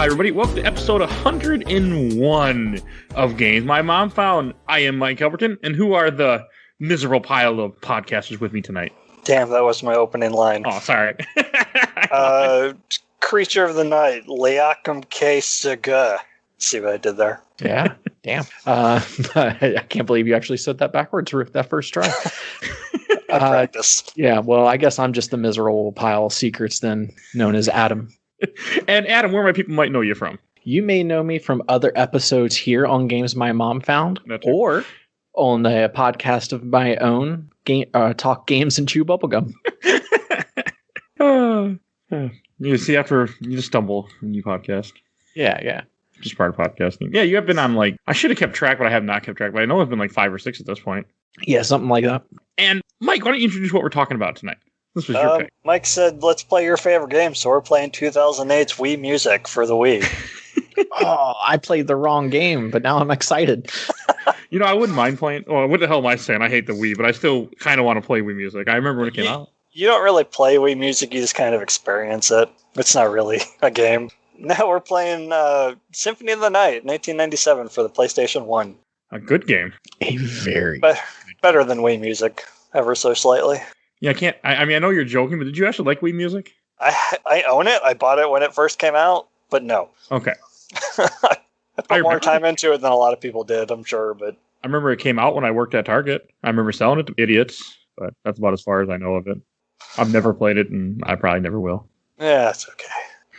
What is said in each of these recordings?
Hi, everybody. Welcome to episode 101 of Games My Mom Found. I am Mike Albertin, and who are the miserable pile of podcasters with me tonight? Damn, that was my opening line. Oh, sorry. Creature of the Night, Leakum K. Saga. See what I did there? Yeah, damn. I can't believe you actually said that backwards for that first try. I practiced. Yeah, well, I guess I'm just the miserable pile of secrets then, known as Adam. And Adam, where my people might know you from? You may know me from other episodes here on Games My Mom Found, or on a podcast of my own, Talk Games and Chew Bubblegum. You see, after you just stumble when you podcast. Yeah. Just part of podcasting. Yeah, you have been on, I should have kept track, but I have not kept track. But I know it's been 5 or 6 at this point. Yeah, something like that. And Mike, why don't you introduce what we're talking about tonight? This was your pick. Mike said, let's play your favorite game, so we're playing 2008's Wii Music for the Wii. Oh, I played the wrong game, but now I'm excited. I wouldn't mind playing. Well, what the hell am I saying? I hate the Wii, but I still kind of want to play Wii Music. I remember when it came out. You don't really play Wii Music, you just kind of experience it. It's not really a game. Now we're playing Symphony of the Night, 1997 for the PlayStation 1. A good game. A very better than Wii Music, ever so slightly. Yeah, I know you're joking, but did you actually like Wii Music? I own it. I bought it when it first came out, but no. Okay. I put more time into it than a lot of people did, I'm sure. But I remember it came out when I worked at Target. I remember selling it to idiots, but that's about as far as I know of it. I've never played it, and I probably never will. Yeah, it's okay.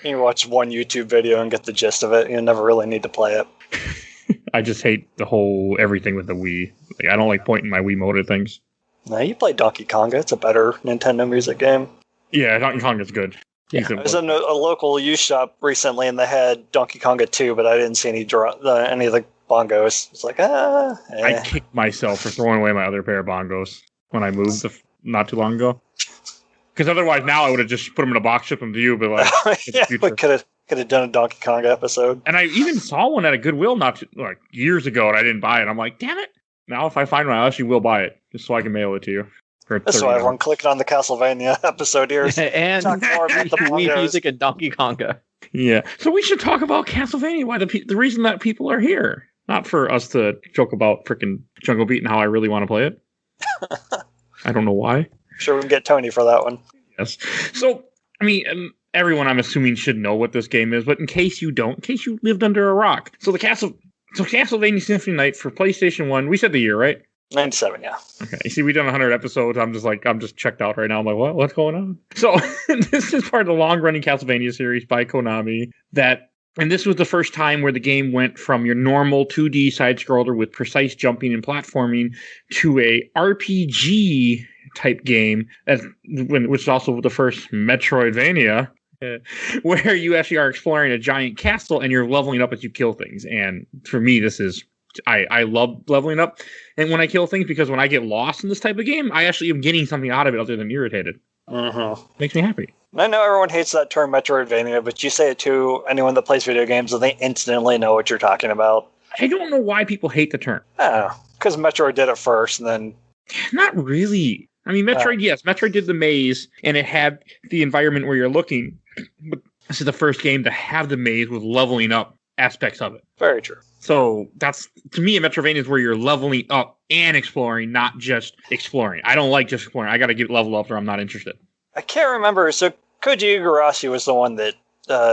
You can watch one YouTube video and get the gist of it. You never really need to play it. I just hate the whole everything with the Wii. I don't like pointing my Wiimote at things. No, you play Donkey Konga. It's a better Nintendo music game. Yeah, Donkey Konga's good. Yeah. I was in a local used shop recently, and they had Donkey Konga 2, but I didn't see any of the bongos. It's like, I kicked myself for throwing away my other pair of bongos when I moved not too long ago. Because otherwise, now I would have just put them in a box, shipped them to you. But yeah, we could have done a Donkey Konga episode. And I even saw one at a Goodwill years ago, and I didn't buy it. I'm like, damn it! Now if I find one, I actually will buy it just so I can mail it to you. That's why everyone clicked on the Castlevania episode here. And talk more about the Wii Music and Donkey Konga. Yeah, so we should talk about Castlevania. Why the reason that people are here, not for us to joke about frickin' Jungle Beat and how I really want to play it. I don't know why. Sure, we can get Tony for that one. Yes. So, everyone, I'm assuming, should know what this game is, but in case you don't, in case you lived under a rock. So Castlevania Symphony Night for PlayStation 1, we said the year, right? 97, yeah. Okay. You see, we've done 100 episodes. I'm just checked out right now. I'm like, what's going on? So, this is part of the long-running Castlevania series by Konami and this was the first time where the game went from your normal 2D side-scroller with precise jumping and platforming to a RPG type game, which is also the first Metroidvania, where you actually are exploring a giant castle and you're leveling up as you kill things. And for me, I love leveling up. And when I kill things, because when I get lost in this type of game, I actually am getting something out of it other than irritated. Mm-hmm. Makes me happy. I know everyone hates that term Metroidvania, but you say it to anyone that plays video games and they instantly know what you're talking about. I don't know why people hate the term. Oh, because Metroid did it first and then... Not really. Metroid, yes. Metroid did the maze, and it had the environment where you're looking. But this is the first game to have the maze with leveling up aspects of it. Very true. So that's, to me, a Metroidvania is where you're leveling up and exploring, not just exploring. I don't like just exploring. I got to get level up or I'm not interested. I can't remember. So Koji Igarashi was the one that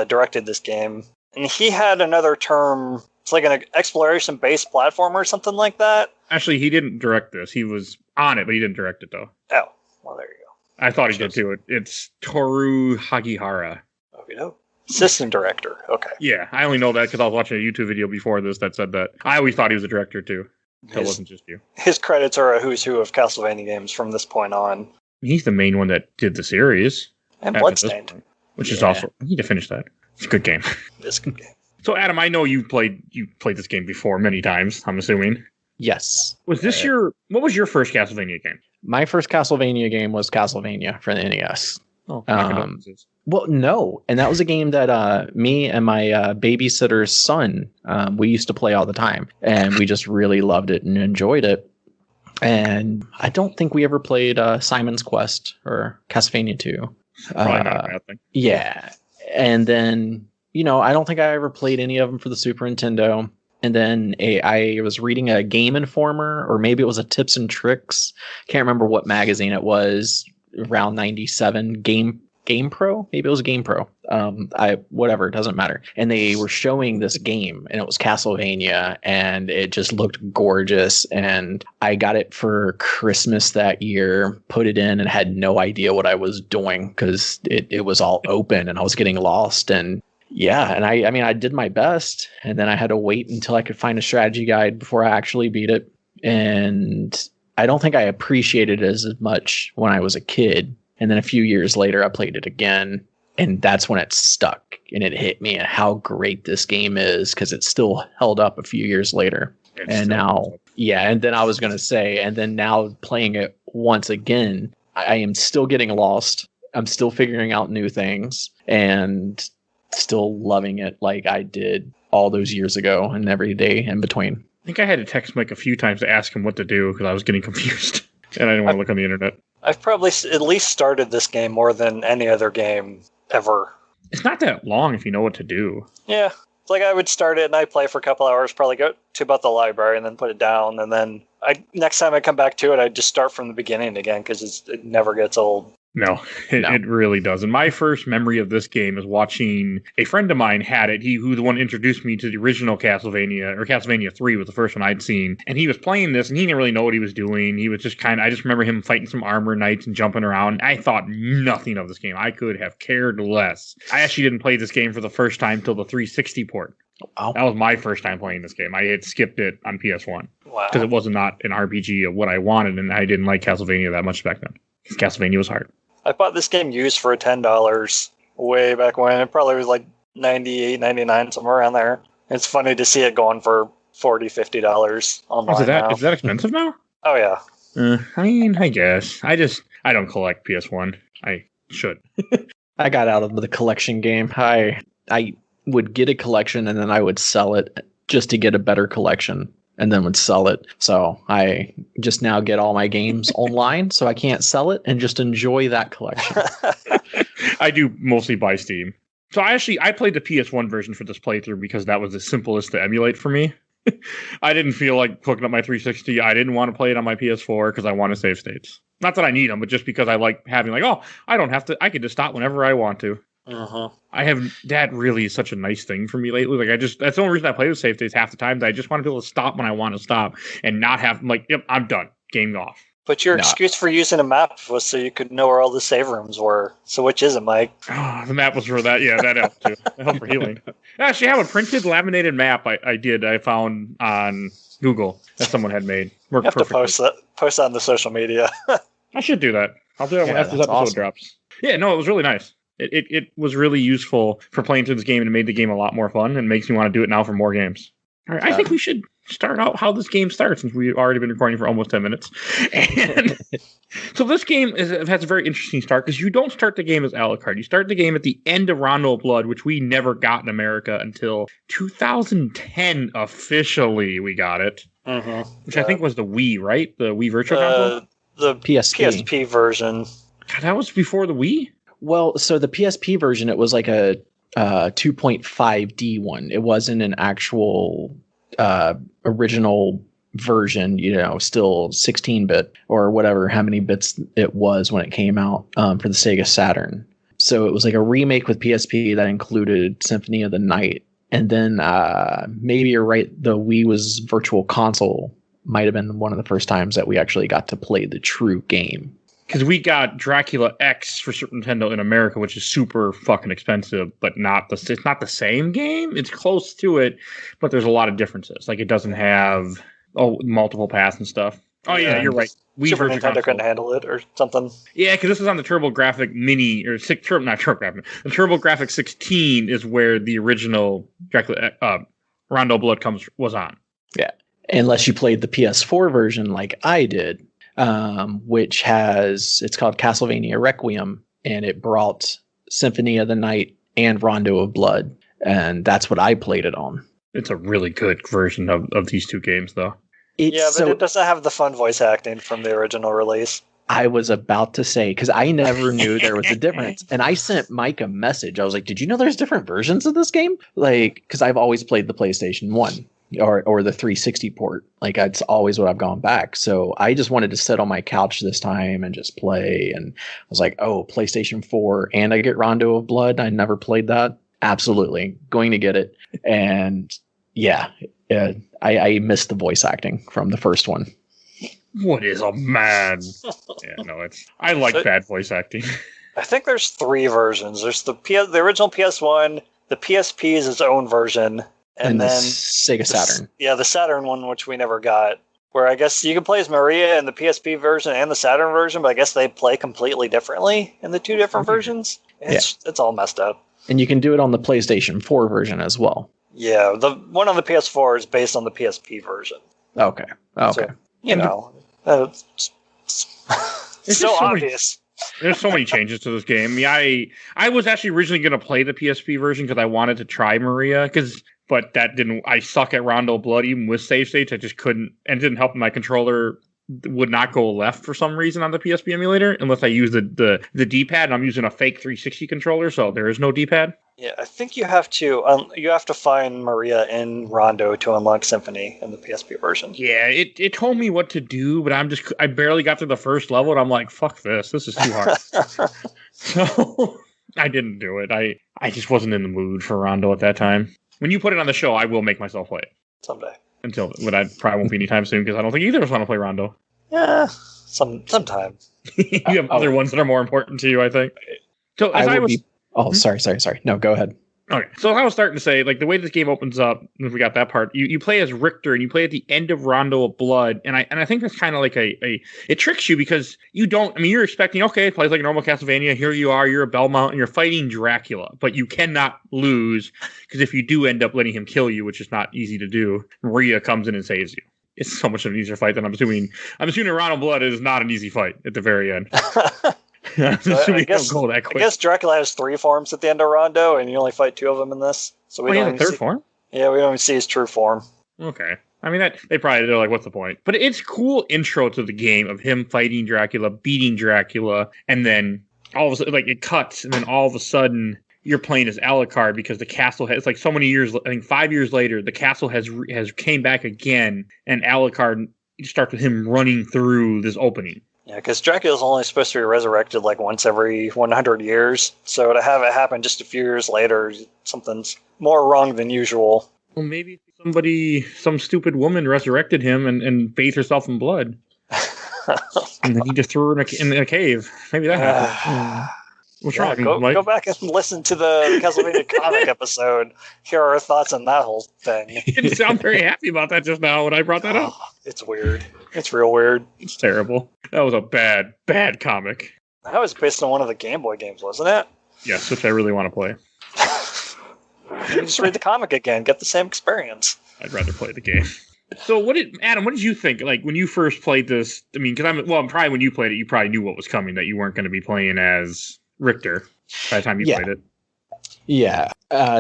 directed this game. And he had another term. It's like an exploration-based platform or something like that. Actually, he didn't direct this. He was on it, but he didn't direct it, though. Oh, well, there you go. I thought he did, too. It's Toru Hagihara. Okay, no. Assistant director. Okay. Yeah, I only know that because I was watching a YouTube video before this that said that. I always thought he was a director, too. That wasn't just you. His credits are a who's who of Castlevania games from this point on. He's the main one that did the series. And Bloodstained. Which is also... I need to finish that. It's a good game. It's a good game. So, Adam, I know you played this game before many times, I'm assuming. Yes. Was this what was your first Castlevania game? My first Castlevania game was Castlevania for the NES. Oh, well, no. And that was a game that me and my babysitter's son, we used to play all the time. And we just really loved it and enjoyed it. And I don't think we ever played Simon's Quest or Castlevania 2. Probably not a bad thing. Yeah. And then I don't think I ever played any of them for the Super Nintendo. And then I was reading a Game Informer, or maybe it was a Tips and Tricks. Can't remember what magazine it was. Around 97, Game Pro. Maybe it was Game Pro. Whatever, it doesn't matter. And they were showing this game, and it was Castlevania, and it just looked gorgeous. And I got it for Christmas that year, put it in, and had no idea what I was doing because it was all open, and I was getting lost. And yeah, and I mean, I did my best, and then I had to wait until I could find a strategy guide before I actually beat it. And I don't think I appreciated it as much when I was a kid. And then a few years later, I played it again, and that's when it stuck, and it hit me how great this game is, because it still held up a few years later. And now, yeah, and then I was going to say, and then now playing it once again, I am still getting lost. I'm still figuring out new things, and still loving it like I did all those years ago and every day in between. I think I had to text Mike a few times to ask him what to do because I was getting confused and I didn't want to look on the internet. I've probably at least started this game more than any other game ever. It's not that long if you know what to do. Yeah. It's like I would start it and I'd play for a couple hours, probably go to about the library and then put it down. And then next time I come back to it, I'd just start from the beginning again because it never gets old. No, it really doesn't. My first memory of this game is watching a friend of mine had it. Who the one introduced me to the original Castlevania, or Castlevania 3 was the first one I'd seen. And he was playing this and he didn't really know what he was doing. He was just I just remember him fighting some armor knights and jumping around. I thought nothing of this game. I could have cared less. I actually didn't play this game for the first time till the 360 port. Wow. That was my first time playing this game. I had skipped it on PS1. Wow. Because it was not an RPG of what I wanted, and I didn't like Castlevania that much back then. Because Castlevania was hard. I bought this game used for $10 way back when. It probably was like $98, $99, somewhere around there. It's funny to see it going for $40, $50 online now. Is that expensive now? Oh, yeah. I mean, I guess. I don't collect PS1. I should. I got out of the collection game. I would get a collection and then I would sell it just to get a better collection, and then would sell it. So I just now get all my games online, so I can't sell it and just enjoy that collection. I do mostly buy Steam. So I played the PS1 version for this playthrough because that was the simplest to emulate for me. I didn't feel like hooking up my 360. I didn't want to play it on my PS4 because I want to save states. Not that I need them, but just because I like having I don't have to. I can just stop whenever I want to. That really is such a nice thing for me lately. That's the only reason I play with save states half the time. That I just want to be able to stop when I want to stop and not have yep, I'm done. Game off. But your excuse for using a map was so you could know where all the save rooms were. So which is it, Mike? Oh, the map was for that. Yeah, that helped too. It helped for healing. I actually have a printed laminated map I found on Google that someone had made. Worked you have perfectly. To post that on the social media. I should do that. I'll do that after this episode drops. Yeah, no, it was really nice. It was really useful for playing through this game, and it made the game a lot more fun and makes me want to do it now for more games. All right, I think we should start out how this game starts, since we've already been recording for almost 10 minutes. And so this game has a very interesting start, because you don't start the game as Alucard. You start the game at the end of Rondo of Blood, which we never got in America until 2010 officially we got it. Which I think was the Wii, right? The Wii Virtual Console? The PSP version. God, that was before the Wii? Well, so the PSP version, it was like a 2.5D one. It wasn't an actual original version, still 16-bit or whatever, how many bits it was when it came out for the Sega Saturn. So it was like a remake with PSP that included Symphony of the Night. And then maybe you're right, the Wii was Virtual Console. Might have been one of the first times that we actually got to play the true game. Because we got Dracula X for Super Nintendo in America, which is super fucking expensive, but it's not the same game. It's close to it, but there's a lot of differences. Like, it doesn't have multiple paths and stuff. Oh yeah, you're right. Super Nintendo couldn't handle it or something. Yeah, because this is on the TurboGrafx Mini or not TurboGrafx. The TurboGrafx 16 is where the original Dracula Rondo Blood was on. Yeah, unless you played the PS4 version like I did. Which it's called Castlevania Requiem, and it brought Symphony of the Night and Rondo of Blood, and that's what I played it on. It's a really good version of these two games, though. It doesn't have the fun voice acting from the original release. I was about to say, because I never knew there was a difference. And I sent Mike a message. I was like, did you know there's different versions of this game? Like, because I've always played the PlayStation 1 or the 360 port. Like, it's always what I've gone back. So I just wanted to sit on my couch this time and just play. And I was like, oh, PlayStation 4 and I get Rondo of Blood. I never played that. Absolutely. Going to get it. And yeah, I missed the voice acting from the first one. What is a man? Yeah, no, I like bad voice acting. I think there's 3 versions. There's the original PS1, the PSP is its own version, and then the Sega Saturn. The Saturn one, which we never got. Where I guess you can play as Maria in the PSP version and the Saturn version, but I guess they play completely differently in the 2 different versions. It's all messed up. And you can do it on the PlayStation 4 version as well. Yeah, the one on the PS4 is based on the PSP version. Okay. So, it's so obvious. There's so many changes to this game. I was actually originally going to play the PSP version because I wanted to try Maria, but that didn't. I suck at Rondo Blood even with save states. I just couldn't, and it didn't help. My controller would not go left for some reason on the PSP emulator unless I use the D-pad, and I'm using a fake 360 controller, so there is no D-pad. Yeah, I think you have to find Maria in Rondo to unlock Symphony in the PSP version. Yeah, it told me what to do, but I barely got to the first level, and I'm like, fuck this is too hard. So I didn't do it. I just wasn't in the mood for Rondo at that time. When you put it on the show, I will make myself play it. Someday. But I probably won't be anytime soon because I don't think either of us want to play Rondo. Yeah, sometime. You have other ones that are more important to you, I think. So sorry. No, go ahead. Okay, so I was starting to say, like, the way this game opens up, if we got that part, you play as Richter, and you play at the end of Rondo of Blood, and I think that's kind of like it tricks you because you're expecting, okay, it plays like a normal Castlevania, here you are, you're a Belmont, and you're fighting Dracula, but you cannot lose, because if you do end up letting him kill you, which is not easy to do, Maria comes in and saves you. It's so much of an easier fight than I'm assuming Rondo of Blood is not an easy fight at the very end. I guess Dracula has 3 forms at the end of Rondo, and you only fight 2 of them in this. So we don't a third form? Yeah, we don't even see his true form. Okay. I mean, they're like, what's the point? But it's cool intro to the game of him fighting Dracula, beating Dracula, and then all of a sudden, like, it cuts, and then all of a sudden, you're playing as Alucard because the castle has, like, so many years, I think 5 years later, the castle has came back again, and Alucard starts with him running through this opening. Yeah, because Dracula's only supposed to be resurrected like once every 100 years. So to have it happen just a few years later, something's more wrong than usual. Well, maybe some stupid woman resurrected him and bathed herself in blood. And then he just threw her in a cave. Maybe that happened. What's wrong, Mike? Go back and listen to the Castlevania comic episode. Here are our thoughts on that whole thing. You didn't sound very happy about that just now when I brought that up. It's weird. It's real weird. It's terrible. That was a bad, bad comic. That was based on one of the Game Boy games, wasn't it? Yes, which I really want to play. You just read the comic again, get the same experience. I'd rather play the game. So Adam, what did you think? Like, when you first played this, I mean, because probably when you played it, you probably knew what was coming, that you weren't going to be playing as Richter by the time you played it. Yeah.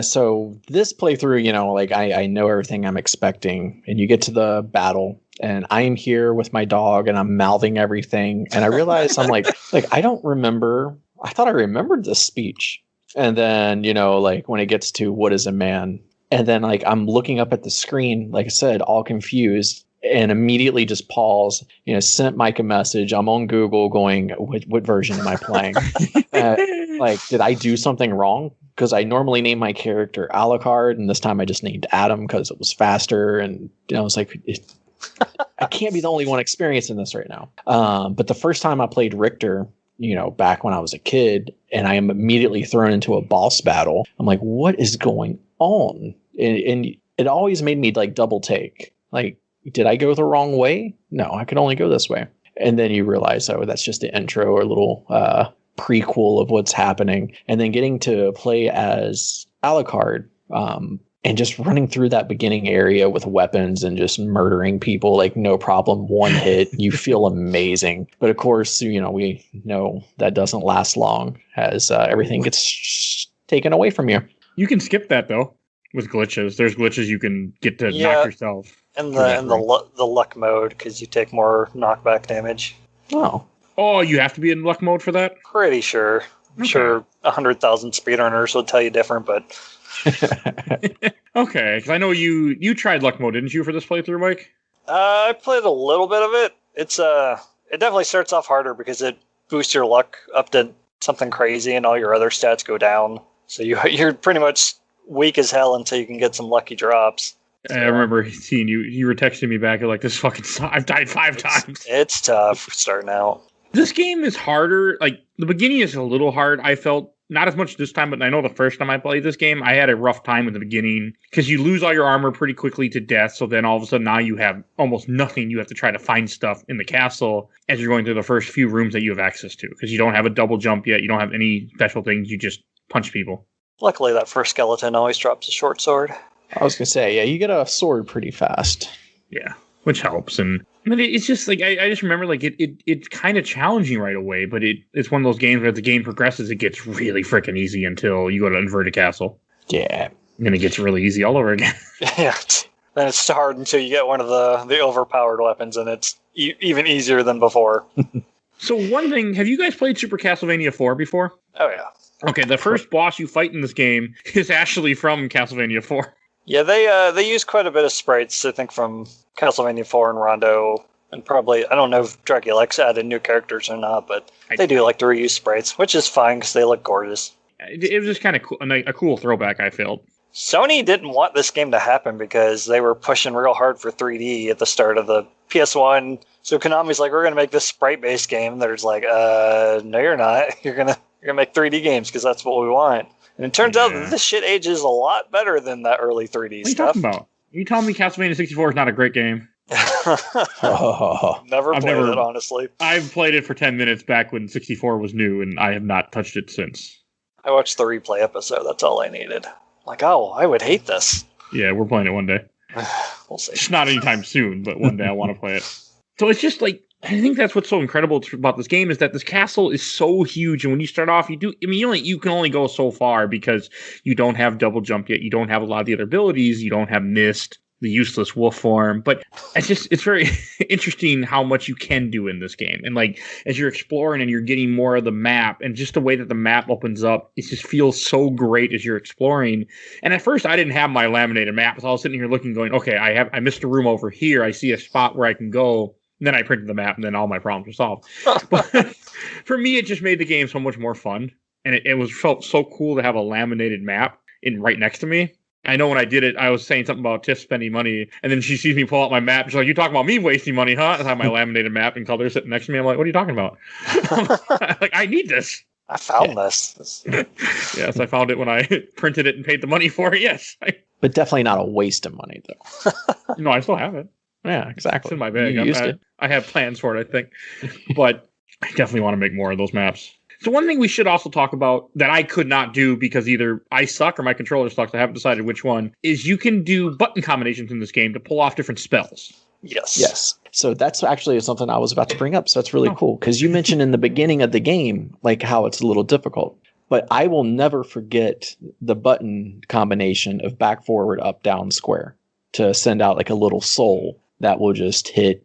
So this playthrough, like I know everything I'm expecting, and you get to the battle, and I'm here with my dog, and I'm mouthing everything, and I realize I'm like I don't remember. I thought I remembered this speech, and then like when it gets to what is a man, and then like I'm looking up at the screen, like I said, all confused. And immediately just pause, sent Mike a message. I'm on Google going, what version am I playing? Did I do something wrong? Because I normally name my character Alucard, and this time I just named Adam because it was faster. And I was like, I can't be the only one experiencing this right now. But the first time I played Richter, back when I was a kid, and I am immediately thrown into a boss battle, I'm like, what is going on? And it always made me like double take. Like, did I go the wrong way? No, I could only go this way. And then you realize, oh, that's just the intro or a little prequel of what's happening. And then getting to play as Alucard and just running through that beginning area with weapons and just murdering people like no problem, one hit. You feel amazing. But of course, we know that doesn't last long as everything gets taken away from you. You can skip that, though, with glitches. There's glitches you can get to knock yourself. In the luck mode, because you take more knockback damage. Oh, Oh, you have to be in luck mode for that? Pretty sure. I'm sure 100,000 speedrunners will tell you different, but... Okay, because I know you tried luck mode, didn't you, for this playthrough, Mike? I played a little bit of it. It definitely starts off harder because it boosts your luck up to something crazy and all your other stats go down. So you're pretty much weak as hell until you can get some lucky drops. So, I remember seeing you. You were texting me back like, this fucking I've died 5 times. It's tough starting out. This game is harder. Like, the beginning is a little hard, I felt. Not as much this time, but I know the first time I played this game, I had a rough time with the beginning because you lose all your armor pretty quickly to death. So then all of a sudden now you have almost nothing. You have to try to find stuff in the castle as you're going through the first few rooms that you have access to because you don't have a double jump yet. You don't have any special things. You just punch people. Luckily, that first skeleton always drops a short sword. I was going to say, yeah, you get a sword pretty fast. Yeah, which helps. And but it's just like I just remember like it's kind of challenging right away, but it's one of those games where as the game progresses, it gets really freaking easy until you go to Inverted Castle. Yeah, and then it gets really easy all over again. Yeah, then it's hard until you get one of the overpowered weapons, and it's even easier than before. So one thing, have you guys played Super Castlevania 4 before? Oh yeah. Okay, the first boss you fight in this game is actually from Castlevania 4. Yeah, they use quite a bit of sprites, I think, from Castlevania 4 and Rondo, and probably, I don't know if Dracula X added new characters or not, but they do like to reuse sprites, which is fine because they look gorgeous. It was just kind of cool, a cool throwback, I felt. Sony didn't want this game to happen because they were pushing real hard for 3D at the start of the PS1, so Konami's like, we're going to make this sprite-based game. There's like, no you're not. You're gonna make 3D games because that's what we want. And it turns out that this shit ages a lot better than that early 3D stuff. What are you talking about? You telling me Castlevania 64 is not a great game? Never played it, honestly. I've played it for 10 minutes back when 64 was new, and I have not touched it since. I watched the replay episode. That's all I needed. Like, oh, I would hate this. Yeah, we're playing it one day. We'll see. It's not anytime soon, but one day I want to play it. So it's just like, I think that's what's so incredible about this game is that this castle is so huge, and when you start off, you can only go so far because you don't have double jump yet, you don't have a lot of the other abilities, you don't have mist, the useless wolf form, but it's very interesting how much you can do in this game. And like, as you're exploring and you're getting more of the map, and just the way that the map opens up, it just feels so great as you're exploring. And at first I didn't have my laminated map, so I was sitting here looking, going, okay, I missed a room over here, I see a spot where I can go. And then I printed the map, and then all my problems were solved. But for me, it just made the game so much more fun, and it felt so cool to have a laminated map right next to me. I know when I did it, I was saying something about Tiff spending money, and then she sees me pull out my map. She's like, "You talking about me wasting money, huh?" I have my laminated map in color sitting next to me. I'm like, "What are you talking about?" Like, I need this. I found this. Yes, I found it when I printed it and paid the money for it. Yes, but definitely not a waste of money, though. No, I still have it. Yeah, exactly. It's in my bag. I have plans for it, I think. But I definitely want to make more of those maps. So one thing we should also talk about that I could not do because either I suck or my controller sucks, I haven't decided which one, is you can do button combinations in this game to pull off different spells. Yes. So that's actually something I was about to bring up. So that's really cool because you mentioned in the beginning of the game, like how it's a little difficult. But I will never forget the button combination of back, forward, up, down, square to send out like a little soul that will just hit,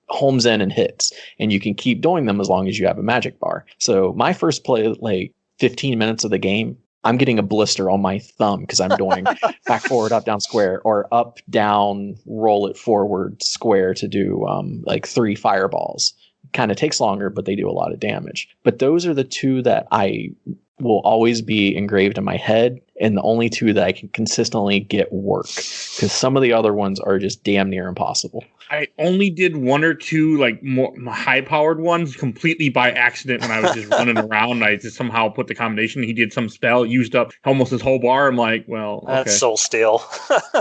homes in and hits. And you can keep doing them as long as you have a magic bar. So my first play, like 15 minutes of the game, I'm getting a blister on my thumb because I'm doing back, forward, up, down, square, or up, down, roll it forward, square to do like 3 fireballs. Kind of takes longer, but they do a lot of damage. But those are the 2 that I will always be engraved in my head, and the only 2 that I can consistently get work, because some of the other ones are just damn near impossible. I only did 1 or 2 like more high-powered ones completely by accident when I was just running around. I just somehow put the combination. He did some spell, used up almost his whole bar. I'm like, well, okay. That's Soul Steal.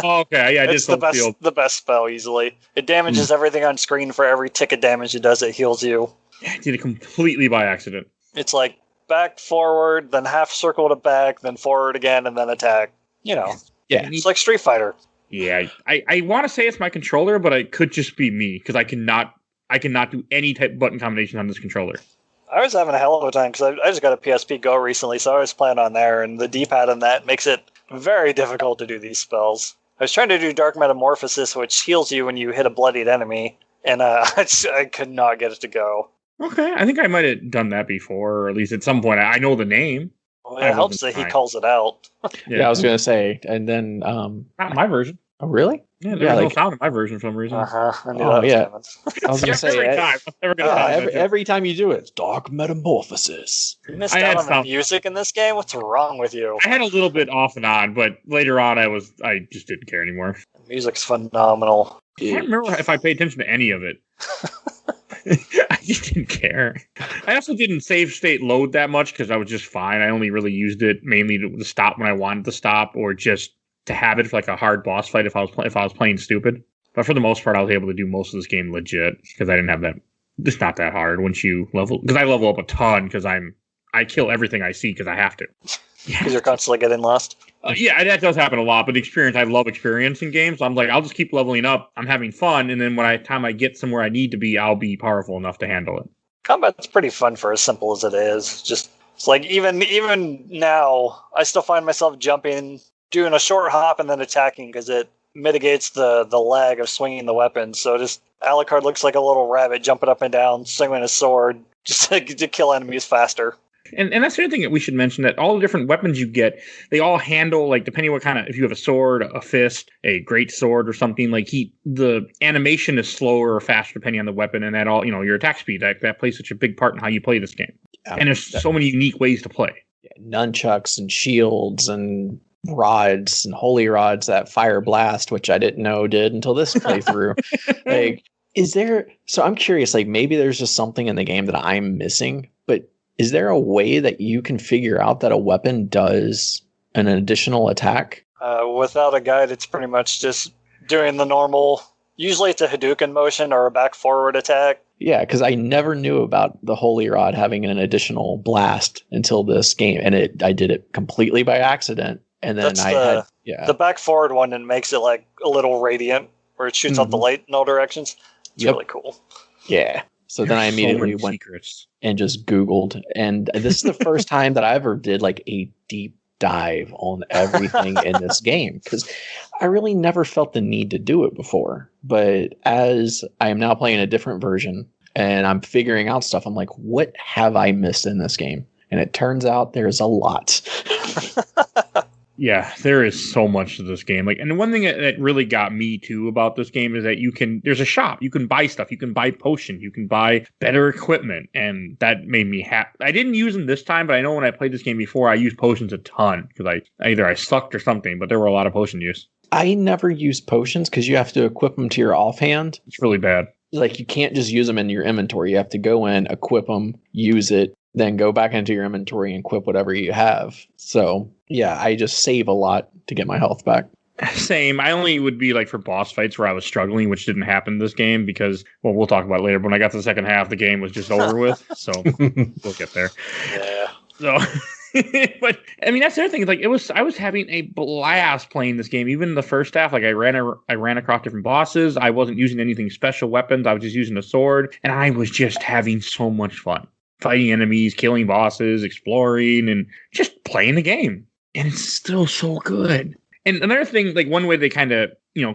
Okay, yeah, I did Soul Steal. The best spell easily. It damages everything on screen. For every tick of damage it does, it heals you. Yeah, I did it completely by accident. It's like back, forward, then half circle to back, then forward again, and then attack. Yeah. It's like Street Fighter. Yeah, I want to say it's my controller, but it could just be me because I cannot do any type of button combination on this controller. I was having a hell of a time because I just got a PSP Go recently, so I was playing on there, and the D-pad on that makes it very difficult to do these spells. I was trying to do Dark Metamorphosis, which heals you when you hit a bloodied enemy, and I could not get it to go. Okay, I think I might have done that before, or at least at some point. I know the name. Well, it helps that he calls it out. Yeah, I was gonna say, and then not my version. Oh, really? Yeah, there's no sound in my version for some reason. I knew that was coming. I was gonna say every time you do it, it's Dark Metamorphosis. You missed out on the music in this game. What's wrong with you? I had a little bit off and on, but later on, I just didn't care anymore. The music's phenomenal. I can't remember if I paid attention to any of it. I just didn't care. I also didn't save state load that much because I was just fine. I only really used it mainly to stop when I wanted to stop, or just to have it for like a hard boss fight if I was playing stupid. But for the most part, I was able to do most of this game legit because I didn't have that. It's not that hard once you level, because I level up a ton because I kill everything I see because I have to. Because you're constantly getting lost. Yeah, that does happen a lot. But I love experience in games. So I'm like, I'll just keep leveling up. I'm having fun, and then time I get somewhere I need to be, I'll be powerful enough to handle it. Combat's pretty fun for as simple as it is. It's like even now, I still find myself jumping, doing a short hop, and then attacking because it mitigates the lag of swinging the weapon. So just Alucard looks like a little rabbit jumping up and down, swinging a sword just to kill enemies faster. And that's the other thing that we should mention, that all the different weapons you get, they all handle, like, depending what kind of, if you have a sword, a fist, a great sword or something, like the animation is slower or faster depending on the weapon, and that all, your attack speed, that plays such a big part in how you play this game. Yeah, and there's so many unique ways to play. Yeah, nunchucks and shields and rods and holy rods, that fire blast, which I didn't know did until this playthrough. So I'm curious, like, maybe there's just something in the game that I'm missing, but is there a way that you can figure out that a weapon does an additional attack? Without a guide, it's pretty much just doing the normal, usually it's a Hadouken motion or a back forward attack. Yeah, because I never knew about the Holy Rod having an additional blast until this game, and I did it completely by accident. And then the back forward one, and makes it like a little radiant, where it shoots out the light in all directions. It's really cool. Yeah. So then I immediately went and just Googled, and this is the first time that I ever did like a deep dive on everything in this game, because I really never felt the need to do it before. But as I am now playing a different version and I'm figuring out stuff, I'm like, what have I missed in this game? And it turns out there's a lot. Yeah, there is so much to this game. Like, and one thing that really got me too about this game is that there's a shop. You can buy stuff. You can buy potions. You can buy better equipment. And that made me happy. I didn't use them this time, but I know when I played this game before, I used potions a ton because either I sucked or something, but there were a lot of potion use. I never used potions because you have to equip them to your offhand. It's really bad. Like, you can't just use them in your inventory. You have to go in, equip them, use it, then go back into your inventory and equip whatever you have. So, yeah, I just save a lot to get my health back. Same. I only would be like for boss fights where I was struggling, which didn't happen this game because, well, we'll talk about it later. But when I got to the second half, the game was just over with. So we'll get there. Yeah. So, but I mean, that's the other thing. Like, I was having a blast playing this game. Even the first half, like I ran across different bosses. I wasn't using anything special weapons. I was just using a sword, and I was just having so much fun. Fighting enemies, killing bosses, exploring, and just playing the game. And it's still so good. And another thing, like one way they kind of,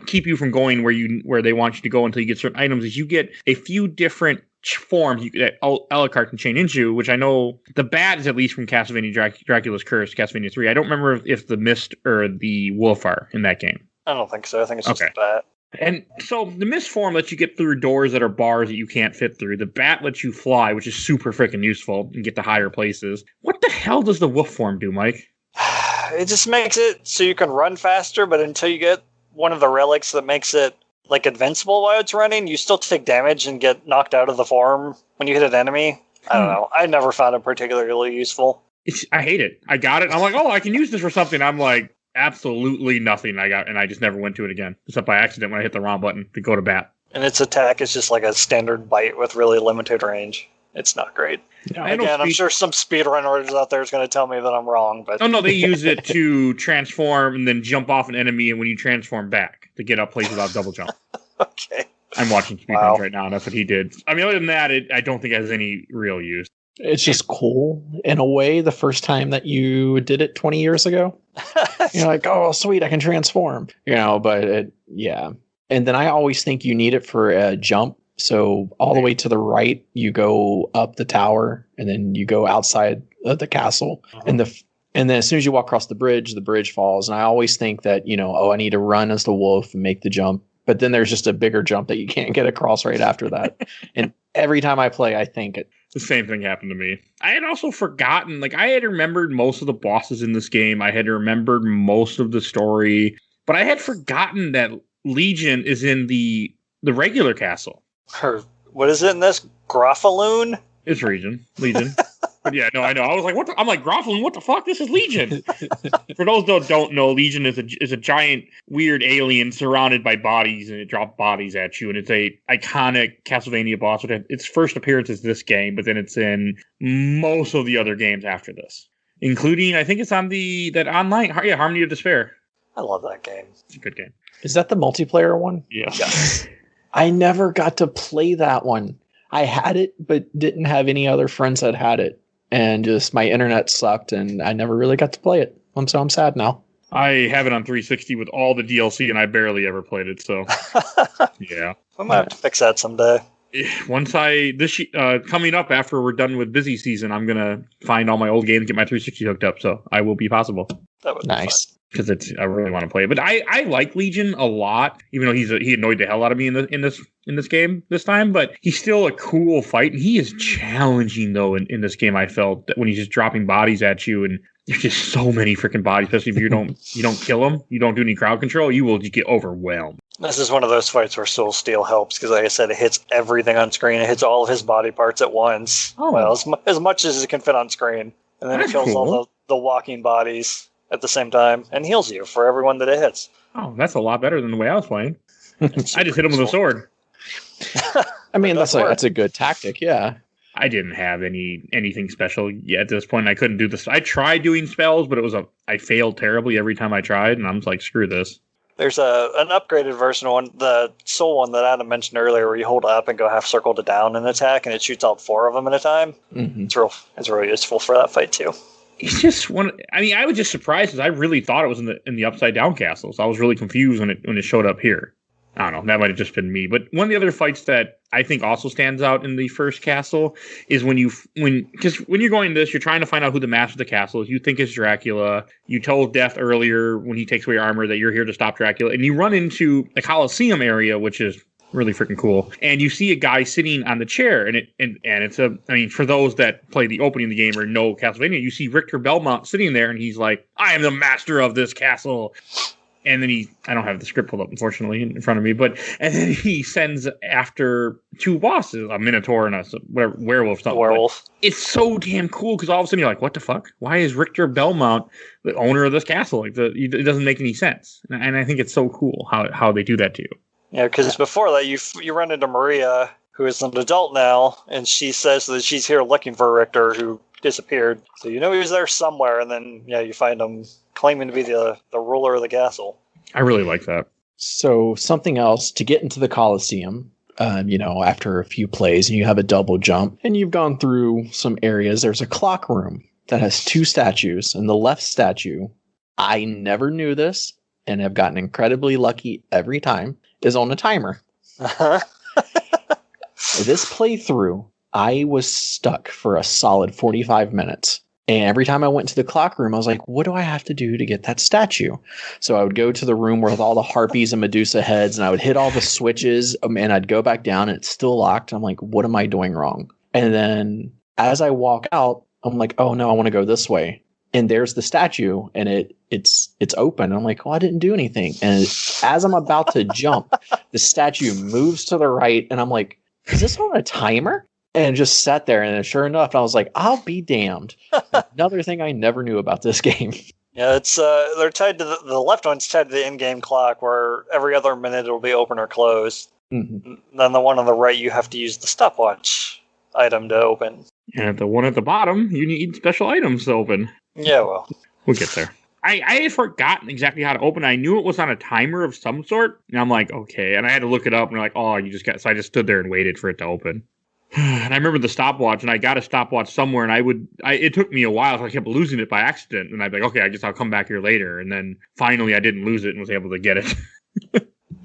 keep you from going where they want you to go until you get certain items is you get a few different forms that Alucard can change into, which I know the bat is at least from Castlevania Dracula's Curse, Castlevania 3. I don't remember if the mist or the wolf are in that game. I don't think so. I think it's just the bat. And so the mist form lets you get through doors that are bars that you can't fit through. The bat lets you fly, which is super freaking useful, and get to higher places. What the hell does the wolf form do, Mike? It just makes it so you can run faster, but until you get one of the relics that makes it like invincible while it's running, you still take damage and get knocked out of the form when you hit an enemy. I don't know. I never found it particularly useful. I hate it. I got it. I'm like, I can use this for something. I'm like, absolutely nothing. I just never went to it again, except by accident when I hit the wrong button to go to bat. And its attack is just like a standard bite with really limited range. It's not great. No, again, I'm sure some speedrunners out there is going to tell me that I'm wrong, but no, they use it to transform and then jump off an enemy, and when you transform back to get up place without double jump. Okay. I'm watching speedruns right now, and that's what he did. I mean, other than that, I don't think it has any real use. It's just cool in a way. The first time that you did it 20 years ago, you're like, oh, sweet, I can transform. But yeah. And then I always think you need it for a jump So all the way to the right, you go up the tower, and then you go outside of the castle, and then as soon as you walk across the bridge falls. And I always think that, I need to run as the wolf and make the jump. But then there's just a bigger jump that you can't get across right after that. And every time I play, I think it. The same thing happened to me. I had also forgotten, I had remembered most of the bosses in this game. I had remembered most of the story, but I had forgotten that Legion is in the regular castle. What is it in this? Groffaloon? It's Legion. But yeah, no, I know. I was like, what? I'm like, Groffaloon, what the fuck? This is Legion. For those that don't know, Legion is a giant, weird alien surrounded by bodies, and it drops bodies at you. And it's a iconic Castlevania boss. Its first appearance is this game, but then it's in most of the other games after this, including, I think it's on that online, Harmony of Despair. I love that game. It's a good game. Is that the multiplayer one? Yeah. Yes. I never got to play that one. I had it, but didn't have any other friends that had it. And just my internet sucked, and I never really got to play it. So I'm sad now. I have it on 360 with all the DLC, and I barely ever played it. So, yeah. I might have to fix that someday. Once coming up after we're done with busy season, I'm going to find all my old games and get my 360 hooked up. So I will be possible. That would be nice. Because I really want to play it. But I like Legion a lot, even though he annoyed the hell out of me in this game this time. But he's still a cool fight, and he is challenging though in this game. I felt that when he's just dropping bodies at you, and there's just so many freaking bodies. Especially if you don't kill him, you don't do any crowd control, you will just get overwhelmed. This is one of those fights where Soul Steel helps because, like I said, it hits everything on screen. It hits all of his body parts at once. Oh. Well, as much as it can fit on screen, and then That's it kills cool. all the walking bodies at the same time and heals you for everyone that it hits. Oh, that's a lot better than the way I was playing. I just hit him with a sword. I mean, that's a good tactic, yeah. I didn't have anything special yet at this point. I couldn't do this. I tried doing spells, but I failed terribly every time I tried, and I'm just like, screw this. There's an upgraded version one, the Soul one that Adam mentioned earlier, where you hold up and go half circle to down and attack, and it shoots out 4 of them at a time. Mm-hmm. It's real useful for that fight too. It's just one. I mean, I was just surprised because I really thought it was in the upside down castle. So I was really confused when it showed up here. I don't know. That might have just been me. But one of the other fights that I think also stands out in the first castle is when you're going this, you're trying to find out who the master of the castle is. You think it's Dracula. You told Death earlier when he takes away your armor that you're here to stop Dracula, and you run into the Colosseum area, which is really freaking cool. And you see a guy sitting on the chair, and it's for those that play the opening of the game or know Castlevania, you see Richter Belmont sitting there, and he's like, I am the master of this castle. And then I don't have the script pulled up, unfortunately, in front of me, and then he sends after 2 bosses, a Minotaur and a werewolf. Werewolf. It's so damn cool because all of a sudden you're like, what the fuck? Why is Richter Belmont the owner of this castle? It doesn't make any sense. And I think it's so cool how they do that to you. Yeah, because before that, you run into Maria, who is an adult now, and she says that she's here looking for Richter, who disappeared. So you know he was there somewhere, and then you find him claiming to be the ruler of the castle. I really like that. So something else, to get into the Colosseum, after a few plays, and you have a double jump, and you've gone through some areas, there's a clock room that has 2 statues, and the left statue, I never knew this, and have gotten incredibly lucky every time, is on a timer. Uh-huh. This playthrough, I was stuck for a solid 45 minutes. And every time I went to the clock room, I was like, what do I have to do to get that statue? So I would go to the room with all the harpies and Medusa heads, and I would hit all the switches, and I'd go back down, and it's still locked. I'm like, what am I doing wrong? And then as I walk out, I'm like, oh no, I want to go this way. And there's the statue, and it's open. I'm like, well, I didn't do anything. And as I'm about to jump, the statue moves to the right, and I'm like, is this on a timer? And just sat there, and sure enough, I was like, I'll be damned. Another thing I never knew about this game. Yeah, it's they're tied to the left one's tied to the in-game clock, where every other minute it'll be open or closed. Mm-hmm. Then the one on the right, you have to use the stopwatch item to open. And the one at the bottom, you need special items to open. Yeah, well. We'll get there. I had forgotten exactly how to open. I knew it was on a timer of some sort. And I'm like, okay. And I had to look it up, and they're like, oh, so I just stood there and waited for it to open. And I remember the stopwatch, and I got a stopwatch somewhere, and it took me a while, so I kept losing it by accident, and I'd be like, okay, I guess I'll come back here later, and then finally I didn't lose it and was able to get it.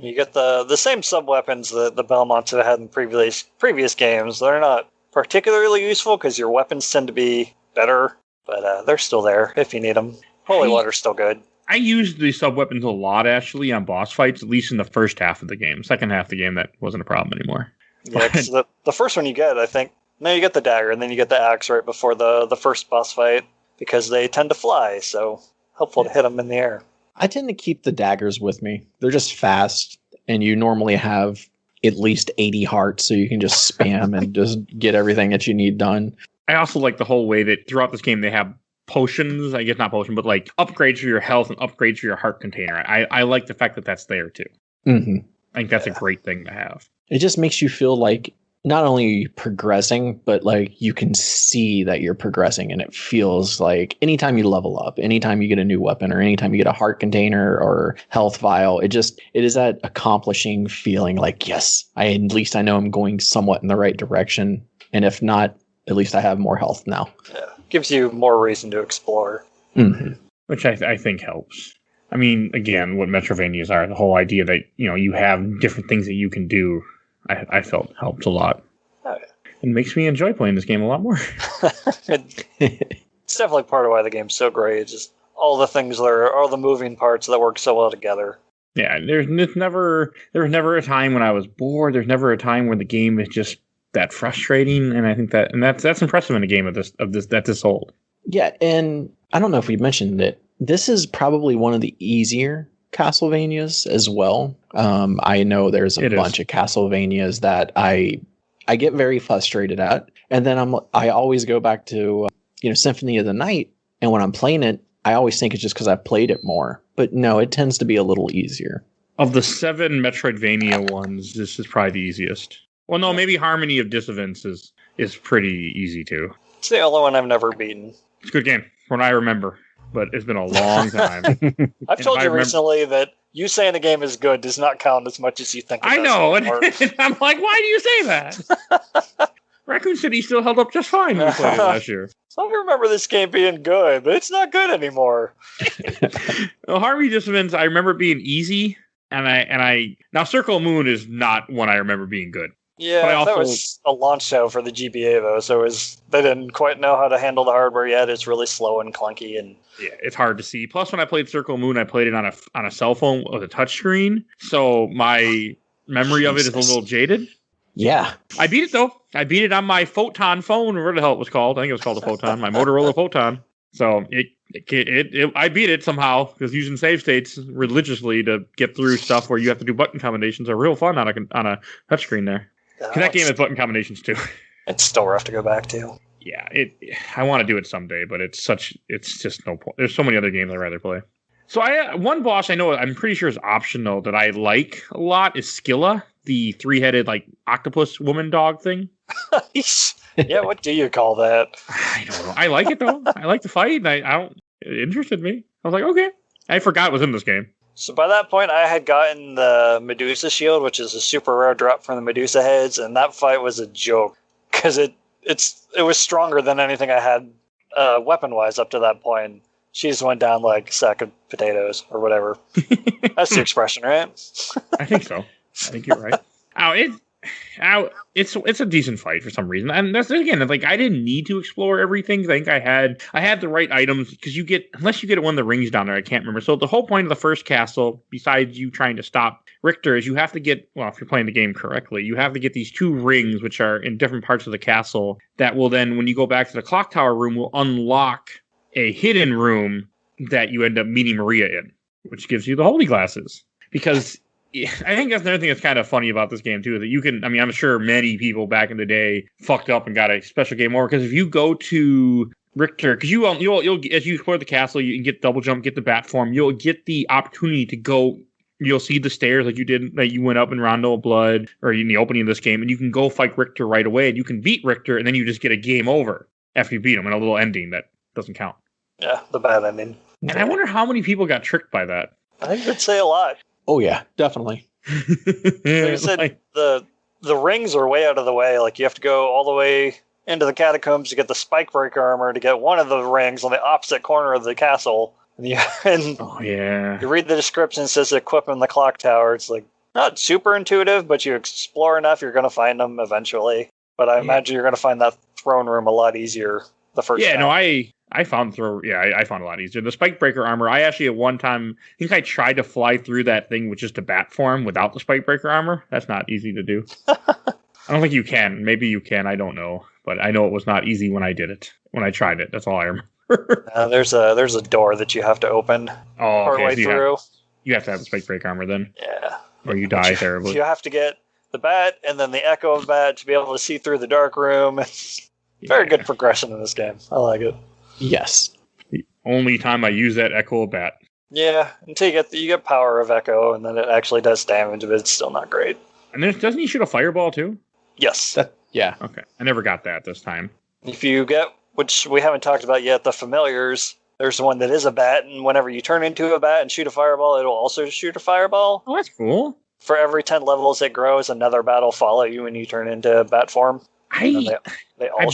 You get the same sub-weapons that the Belmonts have had in previous games. They're not particularly useful because your weapons tend to be better, but they're still there if you need them. Holy Water's still good. I used the sub-weapons a lot, actually, on boss fights, at least in the first half of the game. Second half of the game, that wasn't a problem anymore. Yeah, because the first one you get, I think, no, you get the dagger, and then you get the axe right before the first boss fight, because they tend to fly, so helpful to hit them in the air. I tend to keep the daggers with me. They're just fast, and you normally have at least 80 hearts, so you can just spam and just get everything that you need done. I also like the whole way that throughout this game they have potions, I guess not potion, but like upgrades for your health and upgrades for your heart container. I like the fact that that's there too. Mm-hmm. I think that's a great thing to have. It just makes you feel like not only progressing, but like you can see that you're progressing, and it feels like anytime you level up, anytime you get a new weapon, or anytime you get a heart container or health vial, it is that accomplishing feeling like, yes, at least I know I'm going somewhat in the right direction. And if not, at least I have more health now. Yeah, gives you more reason to explore. Mm-hmm. Which I think helps. I mean, again, what Metrovanias are, the whole idea that, you have different things that you can do, I felt helped a lot. Oh, yeah. It makes me enjoy playing this game a lot more. It's definitely part of why the game's so great. Just all the things all the moving parts that work so well together. Yeah, there was never a time when I was bored. There's never a time when the game is just that frustrating, and I think that's impressive in a game that's this old. Yeah, and I don't know if we mentioned it. This is probably one of the easier Castlevanias as well. I know there's a bunch of Castlevanias that I get very frustrated at, and then I always go back to Symphony of the Night, and when I'm playing it, I always think it's just because I've played it more. But no, it tends to be a little easier. Of the 7 Metroidvania ones, this is probably the easiest. Well, no, maybe Harmony of Dissonance is pretty easy too. It's the only one I've never beaten. It's a good game, from what I remember, but it's been a long time. I've told you recently that you saying the game is good does not count as much as you think it does. I know, and I'm like, why do you say that? Raccoon City still held up just fine when we played it last year. So I remember this game being good, but it's not good anymore. Well, Harmony of Dissonance, I remember being easy, and I now Circle of Moon is not one I remember being good. Yeah, that was a launch show for the GBA though, so they didn't quite know how to handle the hardware yet. It's really slow and clunky, and yeah, it's hard to see. Plus, when I played Circle of Moon, I played it on a cell phone with a touchscreen, so my memory of it is a little jaded. Yeah, I beat it though. I beat it on my Photon phone, or whatever the hell it was called. I think it was called a Photon, my Motorola Photon. So I beat it somehow, because using save states religiously to get through stuff where you have to do button combinations are real fun on a touchscreen there. That game has button combinations too. It's still rough to go back to. Yeah, I want to do it someday, but it's just no point. There's so many other games I'd rather play. So one boss I'm pretty sure is optional that I like a lot is Skilla, the 3-headed like octopus woman dog thing. Yeah, what do you call that? I don't know. I like it though. I like the fight. It interested me. I was like, okay. I forgot it was in this game. So by that point, I had gotten the Medusa shield, which is a super rare drop from the Medusa heads, and that fight was a joke because it was stronger than anything I had weapon-wise up to that point. She just went down like a sack of potatoes or whatever. That's the expression, right? I think so. I think you're right. It's a decent fight for some reason, and that's again like I didn't need to explore everything. I think I had the right items because unless you get one of the rings down there, I can't remember. So the whole point of the first castle, besides you trying to stop Richter, is you have to get, well, if you're playing the game correctly, you have to get these 2 rings which are in different parts of the castle that will then, when you go back to the clock tower room, will unlock a hidden room that you end up meeting Maria in, which gives you the holy glasses. Because I think that's another thing that's kind of funny about this game too, that I'm sure many people back in the day fucked up and got a special game over, because if you go to Richter, because you'll as you explore the castle, you can get double jump, get the bat form, you'll get the opportunity to go. You'll see the stairs like you went up in Rondo of Blood or in the opening of this game, and you can go fight Richter right away, and you can beat Richter, and then you just get a game over after you beat him, and a little ending that doesn't count. Yeah, the bad ending. And I wonder how many people got tricked by that. I would say a lot. Oh yeah, definitely. Like I said, the rings are way out of the way. Like you have to go all the way into the catacombs to get the spike breaker armor to get one of the rings on the opposite corner of the castle. And oh yeah, you read the description, it says equip in the clock tower. It's like, Not super intuitive, but you explore enough, you're going to find them eventually. But I imagine you're going to find that throne room a lot easier the first time. Yeah, no, I found I found a lot easier. The spike breaker armor, I actually at one time, I think I tried to fly through that thing with just a bat form without the spike breaker armor. That's not easy to do. I don't think you can. Maybe you can. I don't know. But I know it was not easy when I did it. When I tried it. That's all I remember. There's a door that you have to open partway through. You have to have the spike break armor then. Yeah. Or you die terribly. You have to get the bat and then the echo of bat to be able to see through the dark room. Very good progression in this game. I like it. Yes. The only time I use that echo of bat. Yeah, until you get power of echo, and then it actually does damage, but it's still not great. And doesn't he shoot a fireball too? Yes. Yeah. Okay. I never got that this time. If you get, which we haven't talked about yet, the familiars, there's one that is a bat, and whenever you turn into a bat and shoot a fireball, it'll also shoot a fireball. Oh, that's cool. For every 10 levels it grows, another bat will follow you when you turn into bat form. I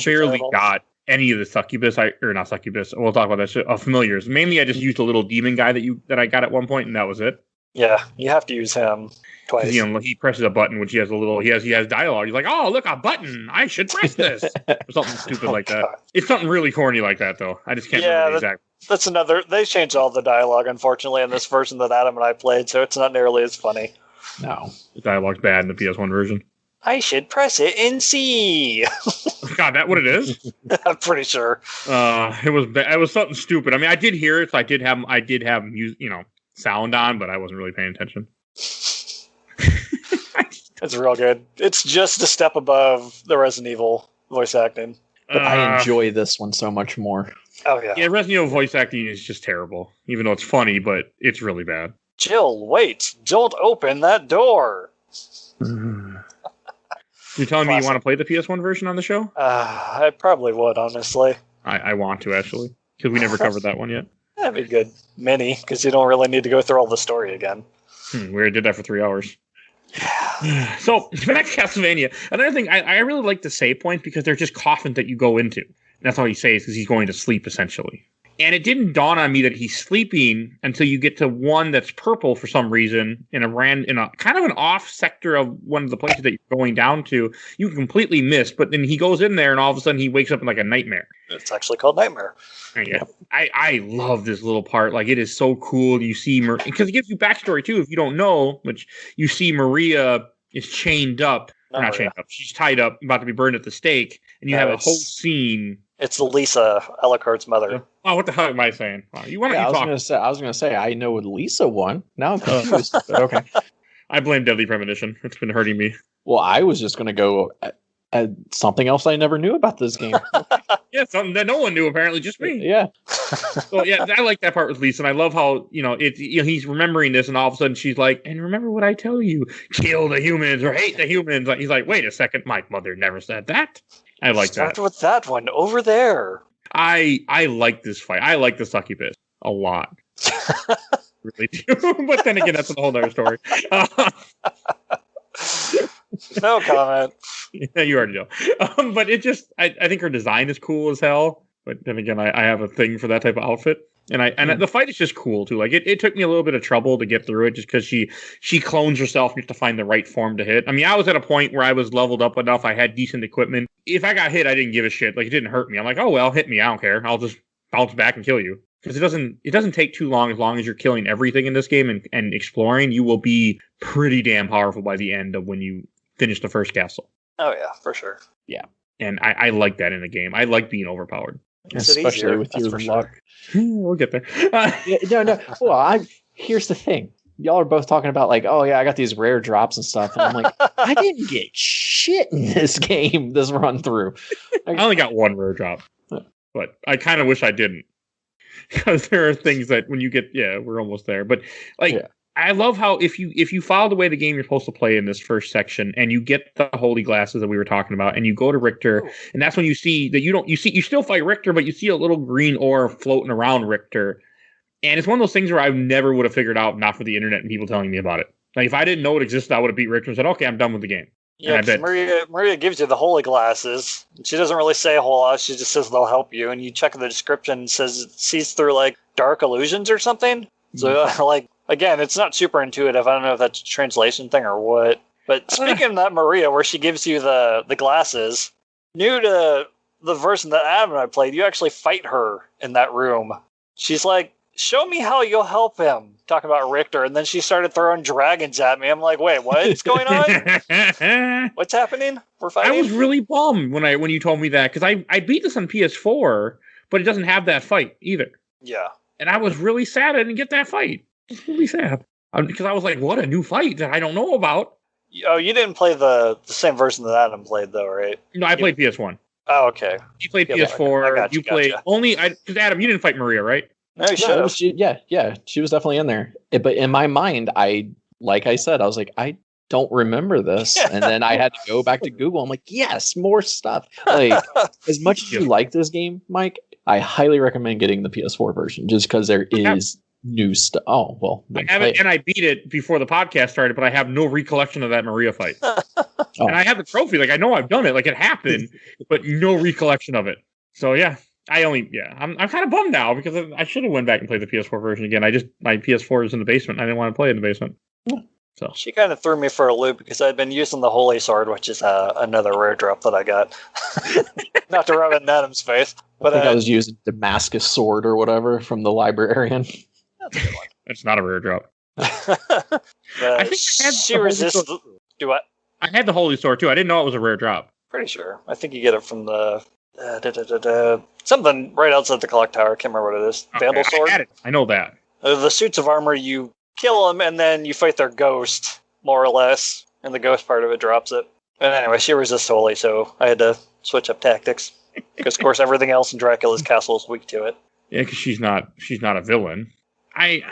barely got any of the succubus, or not succubus. We'll talk about that. Familiars. Mainly, I just used a little demon guy that I got at one point, and that was it. Yeah, you have to use him twice. He presses a button, which he has dialogue. He's like, "Oh, look, a button! I should press this," or something stupid like that. God. It's something really corny like that, though. I just can't remember exactly. That's another. They changed all the dialogue, unfortunately, in this version that Adam and I played, so it's not nearly as funny. No, the dialogue's bad in the PS1 version. I should press it and see. God, that what it is? I'm pretty sure. It was something stupid. I mean, I did hear it. So I did have sound on, but I wasn't really paying attention. It's real good. It's just a step above the Resident Evil voice acting. But I enjoy this one so much more. Oh yeah. Yeah, Resident Evil voice acting is just terrible. Even though it's funny, but it's really bad. Jill, wait! Don't open that door. You're telling me you want to play the PS1 version on the show? I probably would, honestly. I want to, actually. Because we never covered that one yet. That'd be good. Mini, because you don't really need to go through all the story again. We already did that for 3 hours. So, back to Castlevania. Another thing, I really like the save points because they're just coffins that you go into. And that's all he says, because he's going to sleep, essentially. And it didn't dawn on me that he's sleeping until you get to one that's purple for some reason in a kind of an off sector of one of the places that you're going down to. You completely miss, but then he goes in there and all of a sudden he wakes up in like a nightmare. It's actually called Nightmare. Yeah, I love this little part. Like, it is so cool. You see, because it gives you backstory too. If you don't know, which you see, Maria is chained up. Not chained up. She's tied up, about to be burned at the stake, and you have a whole scene. It's Lisa, Alucard's mother. Oh, what the hell am I saying? Wow, I was gonna say I know what Lisa won. Now I'm confused. Okay. I blame Deadly Premonition. It's been hurting me. Well, I was just gonna go at something else I never knew about this game. Yeah, something that no one knew, apparently, just me. Yeah. So yeah, I like that part with Lisa, and I love how he's remembering this, and all of a sudden she's like, "And remember what I tell you: kill the humans or hate the humans." He's like, "Wait a second, my mother never said that." I like that. Start with that one over there. I like this fight. I like the succubus a lot. Really do. But then again, that's a whole other story. No comment. Yeah, you already know. But it just, I think her design is cool as hell. But then again, I have a thing for that type of outfit. And the fight is just cool too. Like it took me a little bit of trouble to get through it just because she clones herself just to find the right form to hit. I mean, I was at a point where I was leveled up enough. I had decent equipment. If I got hit, I didn't give a shit. Like, it didn't hurt me. I'm like, oh well, hit me. I don't care. I'll just bounce back and kill you. Because it doesn't take too long. As long as you're killing everything in this game and exploring, you will be pretty damn powerful by the end of when you finish the first castle. Oh yeah, for sure. Yeah, and I like that in a game. I like being overpowered. Especially with your luck. We'll get there. No. Well, here's the thing. Y'all are both talking about like, oh yeah, I got these rare drops and stuff, and I'm like, I didn't get shit in this game. This run through, I only got one rare drop, but I kind of wish I didn't, because there are things that when you get, we're almost there. But I love how if you follow the way the game you're supposed to play in this first section, and you get the holy glasses that we were talking about, and you go to Richter, and that's when you see that you still fight Richter, but you see a little green orb floating around Richter, and it's one of those things where I never would have figured out not for the internet and people telling me about it. Like, if I didn't know it existed, I would have beat Richter and said, okay, I'm done with the game. Yeah, Maria gives you the holy glasses. She doesn't really say a whole lot. She just says they'll help you, and you check the description, and says it sees through like dark illusions or something. So like again, it's not super intuitive. I don't know if that's a translation thing or what. But speaking of that Maria, where she gives you the glasses, new to the version that Adam and I played, you actually fight her in that room. She's like, show me how you'll help him. Talking about Richter, and then she started throwing dragons at me. I'm like, wait, what's going on? What's happening? We're fighting? I was really bummed when you told me that, because I beat this on PS4, but it doesn't have that fight either. Yeah. And I was really sad I didn't get that fight. It's really sad. Because I was like, what a new fight that I don't know about. Oh, you didn't play the same version that Adam played, though, right? No, I played PS1. Oh, okay. You played PS4. Gotcha, you played only... Because Adam, you didn't fight Maria, right? No, you should have. She was definitely in there. But in my mind, like I said, I was like, I don't remember this. And then I had to go back to Google. I'm like, yes, more stuff. Like, as much as you like this game, Mike, I highly recommend getting the PS4 version just because there is new stuff. Oh, well. I haven't, and I beat it before the podcast started, but I have no recollection of that Maria fight. And I have the trophy. Like, I know I've done it. Like, it happened, but no recollection of it. So, yeah. I'm kind of bummed now because I should have went back and played the PS4 version again. My PS4 is in the basement. I didn't want to play it in the basement. So she kind of threw me for a loop because I'd been using the Holy Sword, which is another rare drop that I got. Not to rub it in Adam's face, but I think I was using Damascus Sword or whatever from the librarian. That's a good one. It's not a rare drop. I think she resists. Do what? I had the Holy Sword too. I didn't know it was a rare drop. Pretty sure. I think you get it from the something right outside the clock tower. I can't remember what it is. Vandal Sword. I know that. The suits of armor, you kill them and then you fight their ghost, more or less, and the ghost part of it drops it. And anyway, she resists Holy, so I had to switch up tactics because, of course, everything else in Dracula's castle is weak to it. Yeah, because she's not a villain. I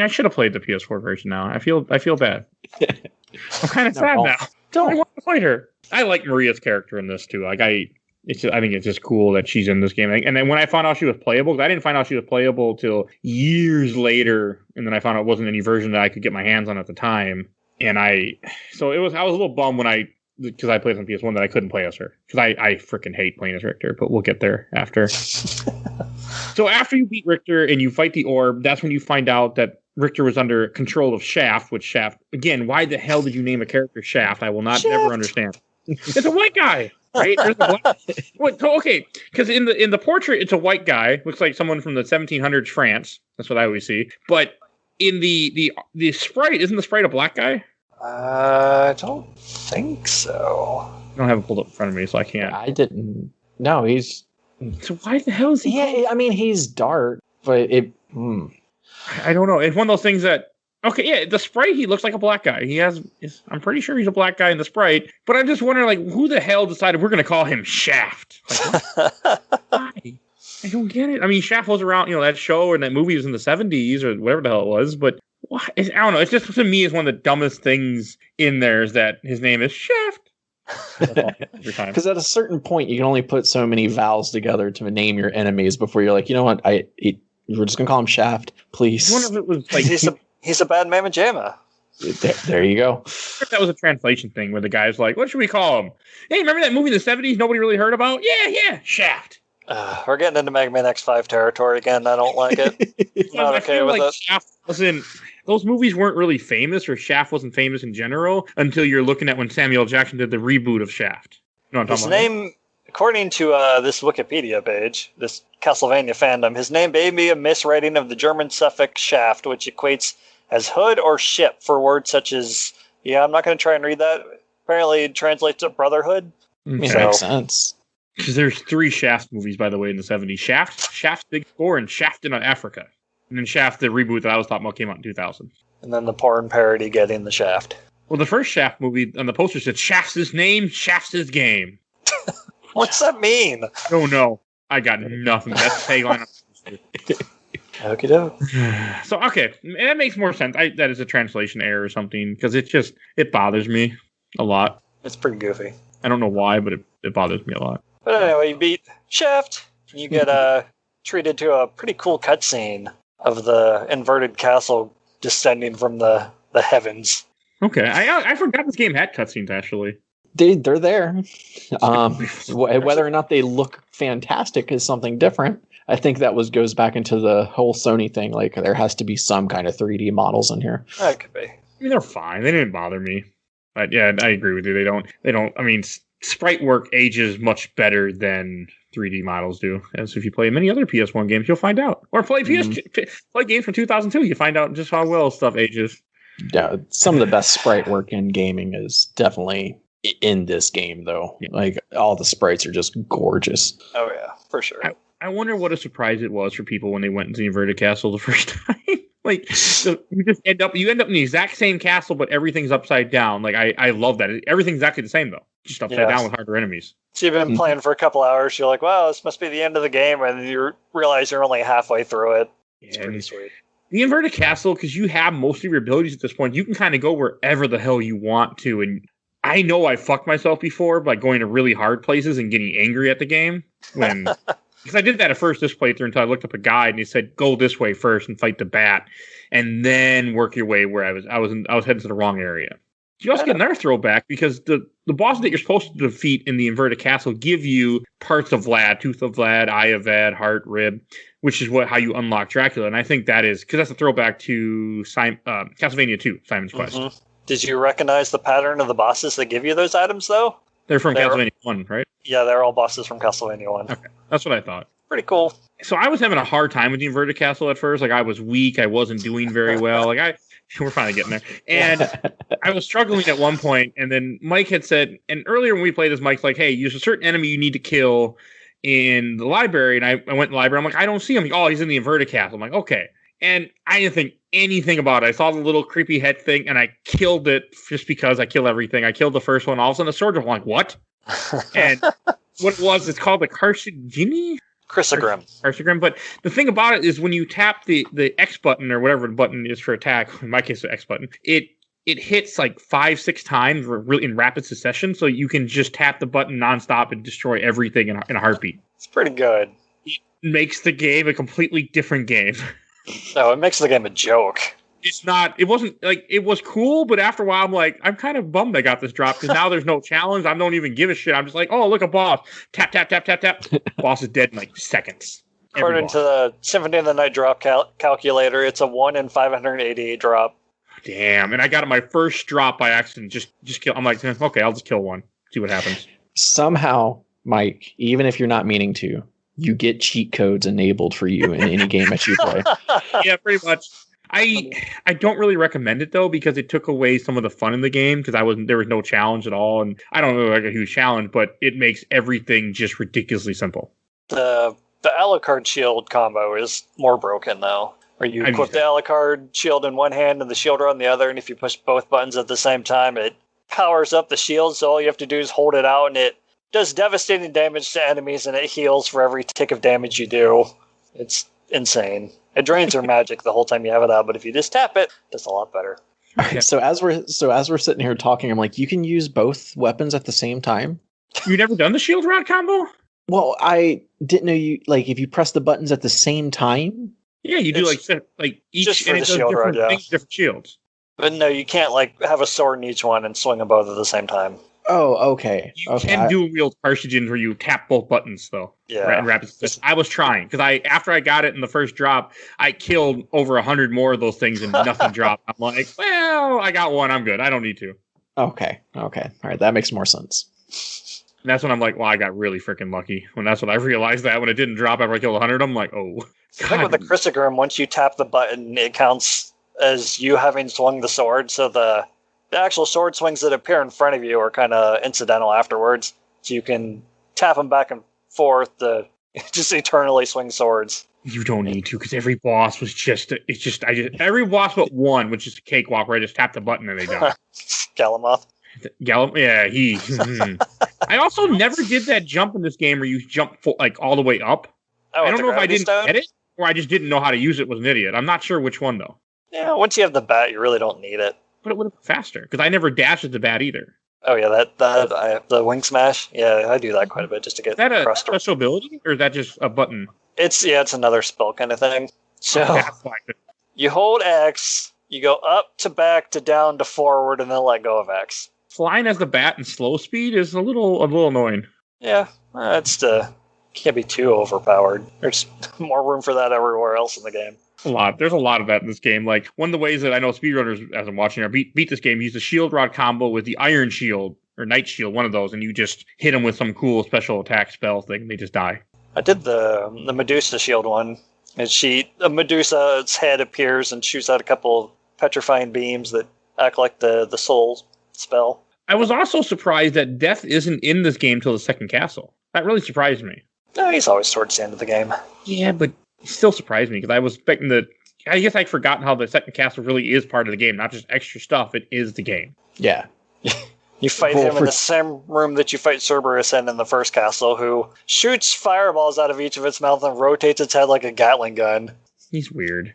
should have played the PS4 version now. I feel bad. I'm kind of sad now. I want to fight her. I like Maria's character in this too. Like I think it's just cool that she's in this game. And then when I found out she was playable, because I didn't find out she was playable till years later, and then I found out it wasn't any version that I could get my hands on at the time. And I was a little bummed because I played on PS1 that I couldn't play as her. Because I freaking hate playing as Richter, but we'll get there after. So after you beat Richter and you fight the orb, that's when you find out that Richter was under control of Shaft, which Shaft, again, why the hell did you name a character Shaft? I will never understand. It's a white guy, right? Okay, because in the portrait, it's a white guy. Looks like someone from the 1700s France. That's what I always see. But in the sprite, isn't the sprite a black guy? I don't think so. I don't have it pulled up in front of me, so I can't. I didn't. No, he's... So why the hell is he... Yeah, I mean, he's dark, but it... I don't know. It's one of those things that... Okay, yeah, the sprite, he looks like a black guy. I'm pretty sure he's a black guy in the sprite, but I'm just wondering, like, who the hell decided we're going to call him Shaft? Like, why? I don't get it. I mean, Shaft was around, that show or that movie was in the 70s or whatever the hell it was, but why? I don't know. It's just, to me, it's one of the dumbest things in there is that his name is Shaft. Every time. Because at a certain point, you can only put so many vowels together to name your enemies before you're like, you know what, we're just going to call him Shaft, please. I wonder if it was like... He's a bad mamma jamma. There you go. That was a translation thing where the guy's like, what should we call him? Hey, remember that movie in the 70s nobody really heard about? Yeah, Shaft. We're getting into Mega Man X5 territory again. I don't like it. Not okay with it. Shaft those movies weren't really famous, or Shaft wasn't famous in general, until you're looking at when Samuel Jackson did the reboot of Shaft. You know what I'm talking about? His name, according to this Wikipedia page, this Castlevania fandom, his name may be a miswriting of the German suffix Shaft, which equates as hood or ship for words such as, I'm not going to try and read that. Apparently it translates to brotherhood. Makes sense. Because there's 3 Shaft movies, by the way, in the 70s. Shaft's Big Four, and Shaft in Africa. And then Shaft, the reboot that I was talking about, came out in 2000. And then the porn parody getting the Shaft. Well, the first Shaft movie on the poster said, Shaft's his name, Shaft's his game. What's that mean? Oh, no. I got nothing. That's the tagline. Okie doke. So, okay. That makes more sense. That is a translation error or something, because it bothers me a lot. It's pretty goofy. I don't know why, but it bothers me a lot. But anyway, you beat Shaft. You get treated to a pretty cool cutscene of the inverted castle descending from the heavens. Okay. I forgot this game had cutscenes, actually. They're there. Whether or not they look fantastic is something different. I think that goes back into the whole Sony thing. Like there has to be some kind of 3D models in here. That could be. I mean, they're fine. They didn't bother me. But yeah, I agree with you. They don't. I mean, sprite work ages much better than 3D models do. As if you play many other PS1 games, you'll find out. Or play play games from 2002, you find out just how well stuff ages. Yeah, some of the best sprite work in gaming is definitely in this game, though. Yeah. Like all the sprites are just gorgeous. Oh yeah, for sure. I wonder what a surprise it was for people when they went into the inverted castle the first time. Like you just end up in the exact same castle, but everything's upside down. Like I love that. Everything's exactly the same though, just upside down with harder enemies. So you've been playing for a couple hours. You're like, wow, this must be the end of the game, and you realize you're only halfway through it. It's pretty sweet. The inverted castle, because you have most of your abilities at this point, you can kind of go wherever the hell you want to. And I know I fucked myself before by going to really hard places and getting angry at the game when. Because I did that at first this playthrough until I looked up a guide and he said, go this way first and fight the bat and then work your way where I was heading to the wrong area. You also get another throwback because the bosses that you're supposed to defeat in the inverted castle give you parts of Vlad, Tooth of Vlad, Eye of Vlad, Heart, Rib, which is how you unlock Dracula. And I think that is, because that's a throwback to Castlevania 2, Simon's Quest. Did you recognize the pattern of the bosses that give you those items, though? They're from Castlevania 1, right? Yeah, they're all bosses from Castlevania 1. Okay, that's what I thought. Pretty cool. So I was having a hard time with the inverted castle at first. Like, I was weak. I wasn't doing very well. We're finally getting there. And I was struggling at one point, and then Mike had said, and earlier when we played this, Mike's like, hey, there's a certain enemy you need to kill in the library. And I went in the library. I'm like, I don't see him. Oh, he's in the inverted castle. I'm like, okay. And I didn't think anything about it. I saw the little creepy head thing, and I killed it just because I kill everything. I killed the first one. All of a sudden, the sword. I'm like, what? And what it was, it's called the Carcinogen? Chrysogrim. But the thing about it is when you tap the X button or whatever the button is for attack, in my case the X button, it hits like 5-6 times in rapid succession, so you can just tap the button nonstop and destroy everything in a heartbeat. It's pretty good. It makes the game a completely different game. No, it makes the game a joke. It wasn't like, it was cool, but after a while I'm like, I'm kind of bummed I got this drop because now there's no challenge. I don't even give a shit. I'm just like, oh, look, a boss. Tap, tap, tap, tap, tap. Boss is dead in like seconds. According to the Symphony of the Night drop calculator, it's a 1 in 588 drop. Damn. And I got my first drop by accident. Just kill. I'm like, okay, I'll just kill one. See what happens. Somehow, Mike, even if you're not meaning to, you get cheat codes enabled for you in any game that you play. Yeah, pretty much. I don't really recommend it though because it took away some of the fun in the game because there was no challenge at all, and I don't know like a huge challenge, but it makes everything just ridiculously simple. The Alucard shield combo is more broken though, where you equip the Alucard shield in one hand and the shield on the other, and if you push both buttons at the same time, it powers up the shield. So all you have to do is hold it out, and it does devastating damage to enemies, and it heals for every tick of damage you do. It's insane. It drains your magic the whole time you have it out, but if you just tap it, it's a lot better. Okay, so as we're sitting here talking, I'm like, you can use both weapons at the same time? You never done the shield rod combo? Well, I didn't know you like if you press the buttons at the same time. Yeah, you do like each just for the shield rod, different shields. But no, you can't like have a sword in each one and swing them both at the same time. Oh, okay. You can dual wield Carcinogen where you tap both buttons though. Yeah. In rapid succession. I was trying because after I got it in the first drop, I killed over 100 more of those things and nothing dropped. I'm like, well, I got one. I'm good. I don't need to. Okay. All right. That makes more sense. And that's when I'm like, well, I got really freaking lucky. That's when I realized that when it didn't drop after I killed 100, I'm like, oh. I think with the Chrysogrim, once you tap the button, it counts as you having swung the sword. So the actual sword swings that appear in front of you are kind of incidental afterwards. So you can tap them back and forth to just eternally swing swords. You don't need to, because every boss was every boss but one was just a cakewalk where I just tapped the button and they died. Galamoth. Yeah, I also never did that jump in this game where you jump all the way up. Oh, I don't know if I didn't get it or I just didn't know how to use it, was an idiot. I'm not sure which one though. Yeah, once you have the bat, you really don't need it. But it would have been faster, because I never dashed at the bat either. Oh yeah, the wing smash. Yeah, I do that quite a bit just to get. Is that a special ability, or is that just a button? It's another spell kind of thing. So you hold X, you go up to back to down to forward, and then let go of X. Flying as the bat and slow speed is a little annoying. Yeah, it's to Can't be too overpowered. There's more room for that everywhere else in the game. There's a lot of that in this game. Like, one of the ways that I know speedrunners, as I'm watching, beat this game, use the shield rod combo with the iron shield or night shield, one of those, and you just hit them with some cool special attack spell thing, and they just die. I did the Medusa shield one, and Medusa's head appears and shoots out a couple petrifying beams that act like the soul spell. I was also surprised that Death isn't in this game till the second castle. That really surprised me. No, he's always towards the end of the game. Yeah, but it still surprised me because I was expecting I guess I'd forgotten how the second castle really is part of the game, not just extra stuff. It is the game. Yeah. You fight him in the same room that you fight Cerberus in the first castle, who shoots fireballs out of each of its mouth and rotates its head like a Gatling gun. He's weird.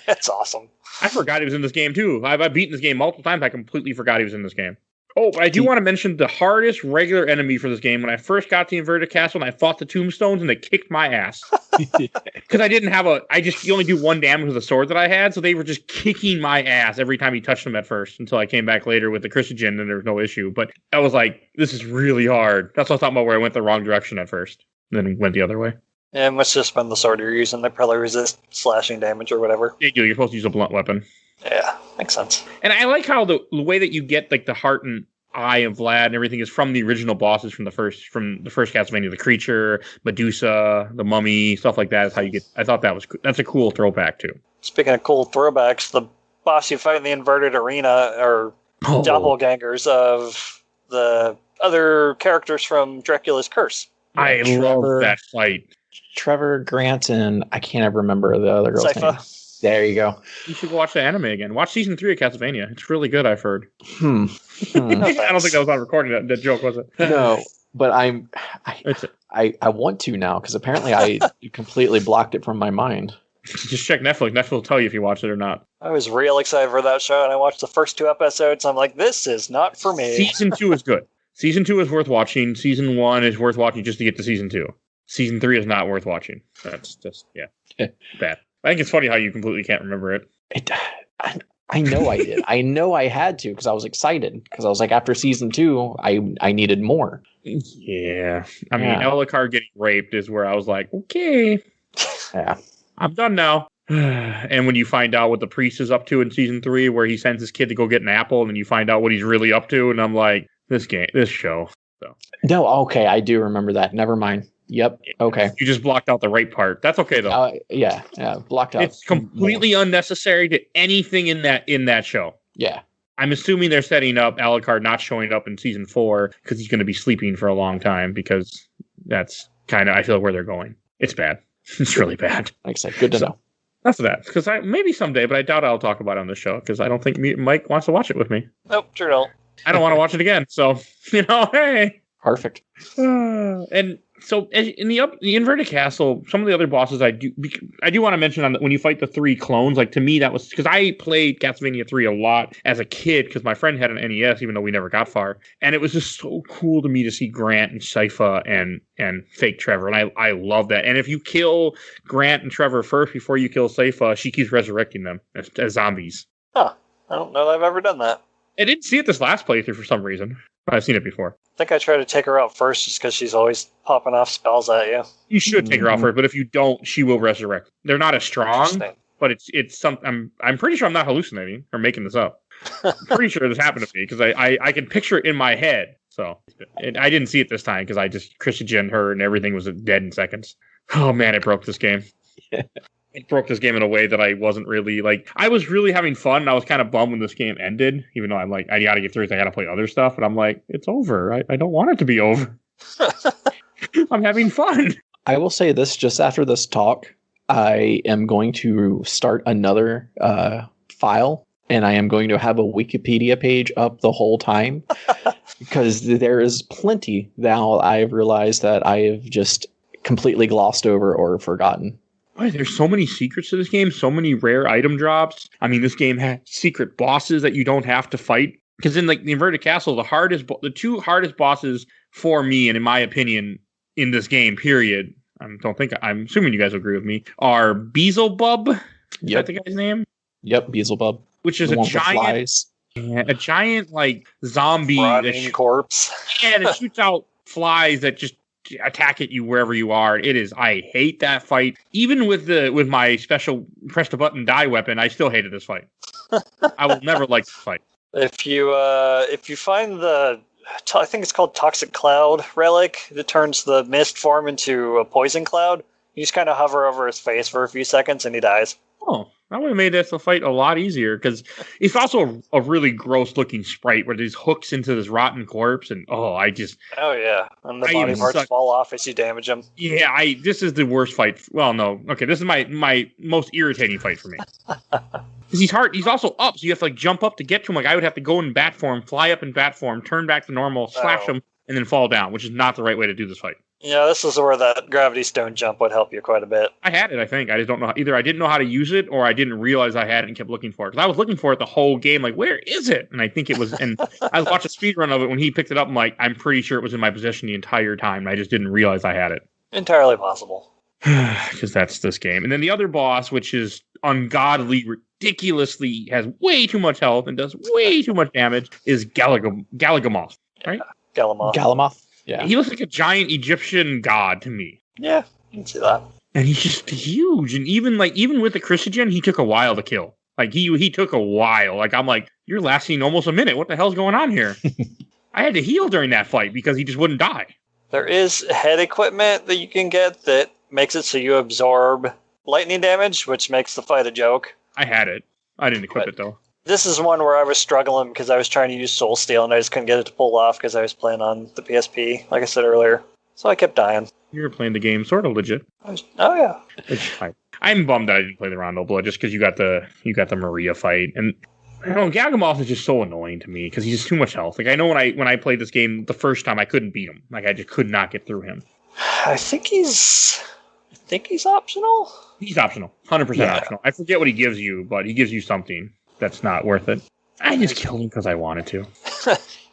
It's awesome. I forgot he was in this game, too. I've beaten this game multiple times. I completely forgot he was in this game. Oh, but I do want to mention the hardest regular enemy for this game. When I first got the inverted castle and I fought the tombstones and they kicked my ass. Because you only do 1 damage with the sword that I had, so they were just kicking my ass every time you touched them at first, until I came back later with the Christogen and there was no issue. But I was like, this is really hard. That's what I thought about, where I went the wrong direction at first. And then went the other way. Yeah, it must just been the sword you're using. They probably resist slashing damage or whatever. They do. You're supposed to use a blunt weapon. Yeah, makes sense. And I like how the way that you get like the heart and eye of Vlad and everything is from the original bosses from the first Castlevania, the creature, Medusa, the mummy, stuff like that is how you get. I thought that's a cool throwback too. Speaking of cool throwbacks, the boss you fight in the inverted arena are doppelgangers of the other characters from Dracula's Curse. I love that fight. Trevor, Grant, and I can't ever remember the other girl's name. There you go. You should go watch the anime again. Watch season 3 of Castlevania. It's really good, I've heard. I don't think that was on recording. That joke, was it? No, but I want to now, because apparently I completely blocked it from my mind. Just check Netflix. Netflix will tell you if you watch it or not. I was real excited for that show, and I watched the first 2 episodes. I'm like, this is not for me. Season 2 is good. Season 2 is worth watching. Season 1 is worth watching just to get to Season 2. Season 3 is not worth watching. That's just, bad. I think it's funny how you completely can't remember it. I know I did. I know I had to, because I was excited. Because I was like, after Season 2, I needed more. Yeah. I mean, Alucard getting raped is where I was like, okay. Yeah. I'm done now. And when you find out what the priest is up to in Season 3, where he sends his kid to go get an apple, and then you find out what he's really up to, and I'm like, this show. So. No, okay, I do remember that. Never mind. Yep. Okay. You just blocked out the rape part. That's okay though. Yeah. Blocked out. It's completely unnecessary to anything in that show. Yeah. I'm assuming they're setting up Alucard not showing up in Season 4 because he's going to be sleeping for a long time, because that's kind of, I feel, where they're going. It's bad. It's really bad. Like I said, good to know. That's that. Because maybe someday, but I doubt I'll talk about it on the show, because I don't think Mike wants to watch it with me. Nope, sure don't. I don't want to watch it again. So, hey. Perfect. And so in the inverted castle, some of the other bosses I do want to mention when you fight the 3 clones. Like, to me, that was because I played Castlevania 3 a lot as a kid, because my friend had an NES, even though we never got far. And it was just so cool to me to see Grant and Sypha and fake Trevor. And I love that. And if you kill Grant and Trevor first before you kill Sypha, she keeps resurrecting them as zombies. Huh. I don't know that I've ever done that. I didn't see it this last playthrough for some reason, but I've seen it before. I think I try to take her out first just because she's always popping off spells at you. You should take her out first, but if you don't, she will resurrect. They're not as strong, but it's something. I'm pretty sure I'm not hallucinating or making this up. I'm pretty sure this happened to me, because I can picture it in my head. So I didn't see it this time, because I just Christogen her and everything was dead in seconds. Oh man, it broke this game. Yeah. It broke this game in a way that I wasn't really like. I was really having fun, and I was kind of bummed when this game ended, even though I'm like, I gotta get through it, I gotta play other stuff, and I'm like, it's over. I don't want it to be over. I'm having fun. I will say this, just after this talk, I am going to start another file, and I am going to have a Wikipedia page up the whole time, because there is plenty now I've realized that I have just completely glossed over or forgotten. Boy, there's so many secrets to this game, so many rare item drops. I mean, this game has secret bosses that you don't have to fight. Because in like the inverted castle, the 2 hardest bosses for me, and in my opinion, in this game, period, I'm assuming you guys will agree with me, are Beelzebub. Is that the guy's name? Yep, Beelzebub. Which is a giant like zombie rotting corpse. Yeah, and it shoots out flies that just attack at you wherever you are. It is. I hate that fight. Even with my special press the button die weapon, I still hated this fight. I will never like this fight. If you find I think it's called Toxic Cloud relic that turns the mist form into a poison cloud, you just kind of hover over his face for a few seconds and he dies. Oh, that would have made this fight a lot easier, because it's also a really gross looking sprite where there's hooks into this rotten corpse, and oh yeah, and the body parts fall off as you damage him. Yeah, this is the worst fight. Well, no, okay, this is my most irritating fight for me. He's hard. He's also up, so you have to jump up to get to him. Like I would have to go in bat form, fly up in bat form, turn back to normal, slash him, and then fall down, which is not the right way to do this fight. Yeah, this is where that gravity stone jump would help you quite a bit. I had it, I think. I just don't know. Either I didn't know how to use it, or I didn't realize I had it and kept looking for it. Because I was looking for it the whole game, like, where is it? And I think it was, and I watched a speed run of it when he picked it up. I'm like, I'm pretty sure it was in my possession the entire time. And I just didn't realize I had it. Entirely possible. Because that's this game. And then the other boss, which is ungodly, ridiculously, has way too much health and does way too much damage, is Galagamoth, right? Galamoth. Yeah. He looks like a giant Egyptian god to me. Yeah, you can see that. And he's just huge. And even with the Chrysogen, he took a while to kill. Like he took a while. Like I'm like, you're lasting almost a minute. What the hell's going on here? I had to heal during that fight because he just wouldn't die. There is head equipment that you can get that makes it so you absorb lightning damage, which makes the fight a joke. I had it. I didn't equip it though. This is one where I was struggling because I was trying to use Soul Steel and I just couldn't get it to pull off because I was playing on the PSP, like I said earlier. So I kept dying. You were playing the game sort of legit. Oh yeah. I'm bummed that I didn't play the Rondo Blood just because you got the Merica fight, and I don't know, Gagamoth is just so annoying to me because he's just too much health. Like I know when I played this game the first time, I couldn't beat him. Like I just could not get through him. I think he's optional. He's optional, 100% optional. I forget what he gives you, but he gives you something that's not worth it. I just killed him because I wanted to.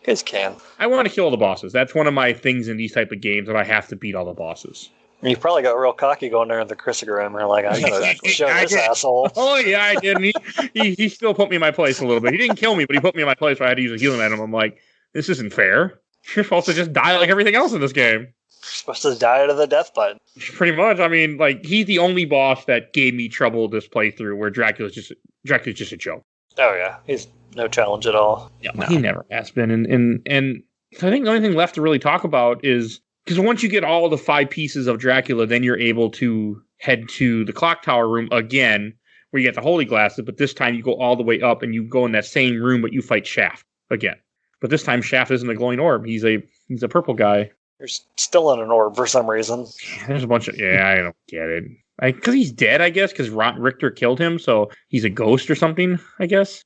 Guys can. I want to kill all the bosses. That's one of my things in these type of games, that I have to beat all the bosses. You probably got real cocky going there in the Chrysogram. You're like, I'm going to show this asshole. Oh, yeah, I did. And he still put me in my place a little bit. He didn't kill me, but he put me in my place where I had to use a healing item. I'm like, this isn't fair. You're supposed to just die like everything else in this game. You're supposed to die to the death button. Pretty much. I mean, like, he's the only boss that gave me trouble this playthrough, where Dracula's just a joke. Oh, yeah. He's no challenge at all. Yeah, no. He never has been. And I think the only thing left to really talk about is, because once you get all the 5 pieces of Dracula, then you're able to head to the clock tower room again, where you get the holy glasses, but this time you go all the way up and you go in that same room, but you fight Shaft again. But this time Shaft isn't a glowing orb. He's a purple guy. You're still in an orb for some reason. There's a bunch of... Yeah, I don't get it. Because he's dead, I guess, because Richter killed him, so he's a ghost or something, I guess.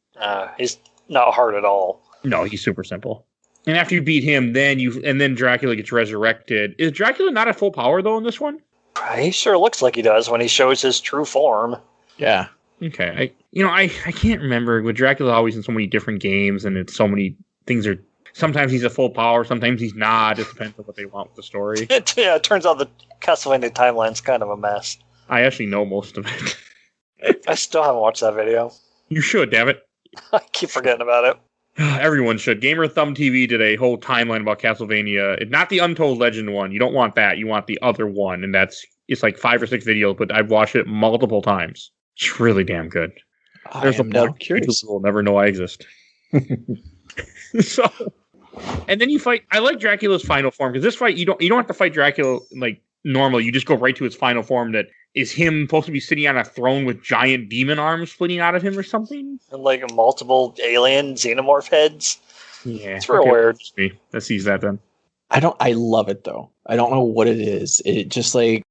He's not hard at all. No, he's super simple. And after you beat him, then Dracula gets resurrected. Is Dracula not at full power, though, in this one? He sure looks like he does when he shows his true form. Yeah. Okay. I can't remember. With Dracula always in so many different games, and it's so many things are... Sometimes he's at full power, sometimes he's not. It depends on what they want with the story. It turns out the Castlevania timeline's kind of a mess. I actually know most of it. I still haven't watched that video. You should, damn it. I keep forgetting about it. Everyone should. Gamer Thumb TV did a whole timeline about Castlevania. Not the Untold Legend one. You don't want that. You want the other one, and it's like 5 or 6 videos, but I've watched it multiple times. It's really damn good. There's now curious. People will never know I exist. So, and then you fight. I like Dracula's final form, because this fight you don't have to fight Dracula like normal. You just go right to his final form. That is him supposed to be sitting on a throne with giant demon arms splitting out of him or something, and like multiple alien xenomorph heads. Yeah, it's real weird. Let's use that then. I love it though. I don't know what it is. It just like,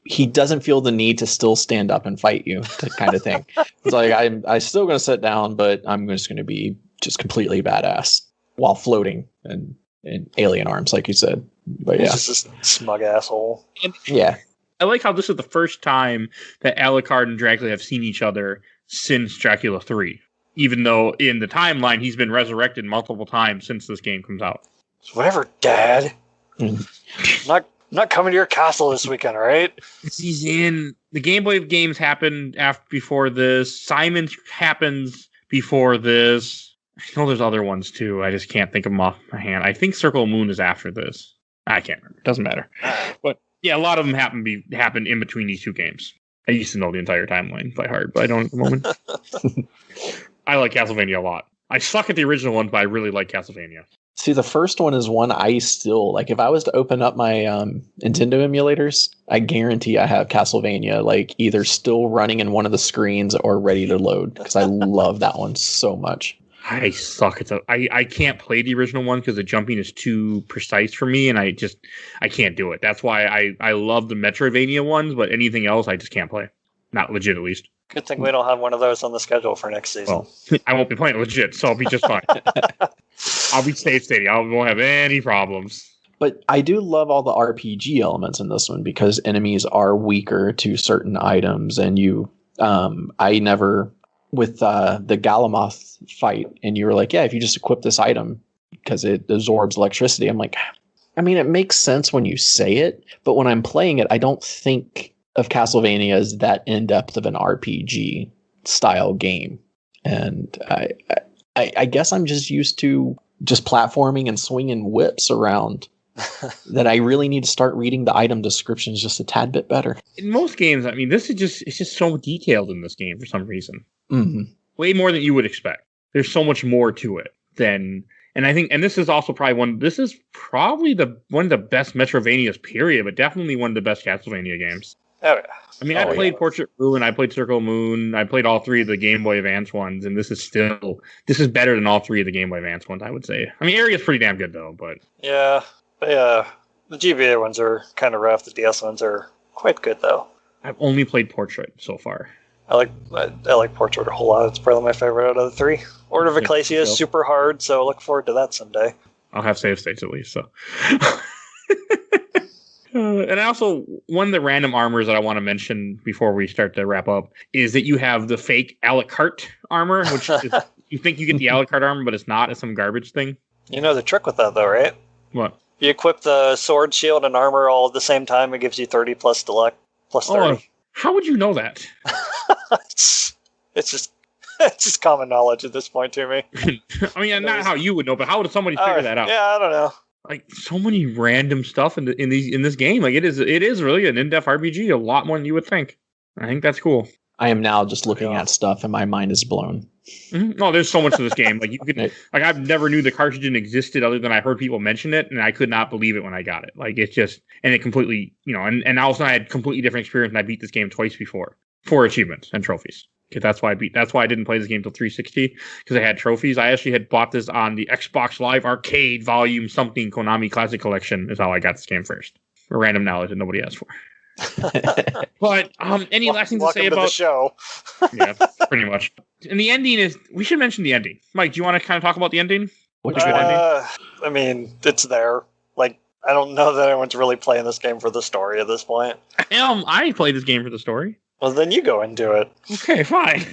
he doesn't feel the need to still stand up and fight you, kind of thing. It's like I'm still going to sit down, but I'm just going to be just completely badass while floating and in alien arms, like you said. But yeah, he's just a smug asshole. Yeah, I like how this is the first time that Alucard and Dracula have seen each other since Dracula 3. Even though in the timeline he's been resurrected multiple times since this game comes out. Whatever, Dad. Not coming to your castle this weekend, right? He's in the Game Boy games happened before this. Simon happens before this. I know there's other ones too. I just can't think of them off my hand. I think Circle of Moon is after this. I can't remember. Doesn't matter. But yeah, a lot of them happened in between these two games. I used to know the entire timeline by heart, but I don't at the moment. I like Castlevania a lot. I suck at the original one, but I really like Castlevania. See, the first one is one I still like. If I was to open up my Nintendo emulators, I guarantee I have Castlevania like either still running in one of the screens or ready to load because I love that one so much. I suck at I can't play the original one because the jumping is too precise for me, and I can't do it. That's why I love the Metroidvania ones, but anything else I just can't play. Not legit, at least. Good thing we don't have one of those on the schedule for next season. Well, I won't be playing legit, so I'll be just fine. I'll be safe steady. I won't have any problems. But I do love all the RPG elements in this one because enemies are weaker to certain items, and I never with the Galamoth fight, and you were like, yeah, if you just equip this item because it absorbs electricity. I'm like, I mean, it makes sense when you say it, but when I'm playing it, I don't think of Castlevania as that in-depth of an RPG style game. And I guess I'm just used to just platforming and swinging whips around that I really need to start reading the item descriptions just a tad bit better. In most games, I mean, it's just so detailed in this game for some reason. Mm-hmm. Way more than you would expect. There's so much more to it than, and I think, and this is also probably one of the best Metrovanias, period, but definitely one of the best Castlevania games. Oh, yeah. I mean, I played Portrait Ruin, I played Circle of Moon, I played all three of the Game Boy Advance ones, and this is better than all three of the Game Boy Advance ones, I would say. I mean, Eerie is pretty damn good, though, but... Yeah, the GBA ones are kind of rough, the DS ones are quite good, though. I've only played Portrait so far. I like Portrait a whole lot. It's probably my favorite out of the three. Order of Ecclesia is super hard, so I look forward to that someday. I'll have save states at least, so... And also, one of the random armors that I want to mention before we start to wrap up is that you have the fake a la carte armor, which is, you think you get the a la carte armor, but it's not. It's some garbage thing. You know the trick with that, though, right? What? You equip the sword, shield, and armor all at the same time. It gives you 30 plus 30. Oh, how would you know that? It's just common knowledge at this point to me. I mean, not how you would know, but how would somebody figure that out? Yeah, I don't know. Like, so many random stuff in this game. Like, it is really an in-depth RPG, a lot more than you would think. I think that's cool. I am now just looking at stuff and my mind is blown. Mm-hmm. No, there's so much to this game. Like, you could, like, I've never knew the cartridge didn't existed other than I heard people mention it, and I could not believe it when I got it. Like, it's just, and it completely, and also I had completely different experience, and I beat this game twice before for achievements and trophies. Okay, that's why I didn't play this game till 360 because I had trophies. I actually had bought this on the Xbox Live Arcade Volume something Konami Classic Collection is how I got this game first. For random knowledge that nobody asked for. But any last thing to say about the show? Yeah, pretty much. And the ending is, we should mention the ending. Mike, do you want to kind of talk about the ending? What's a good ending? I mean, it's there. Like, I don't know that anyone's really playing this game for the story at this point. I played this game for the story. Well, then you go and do it. Okay, fine.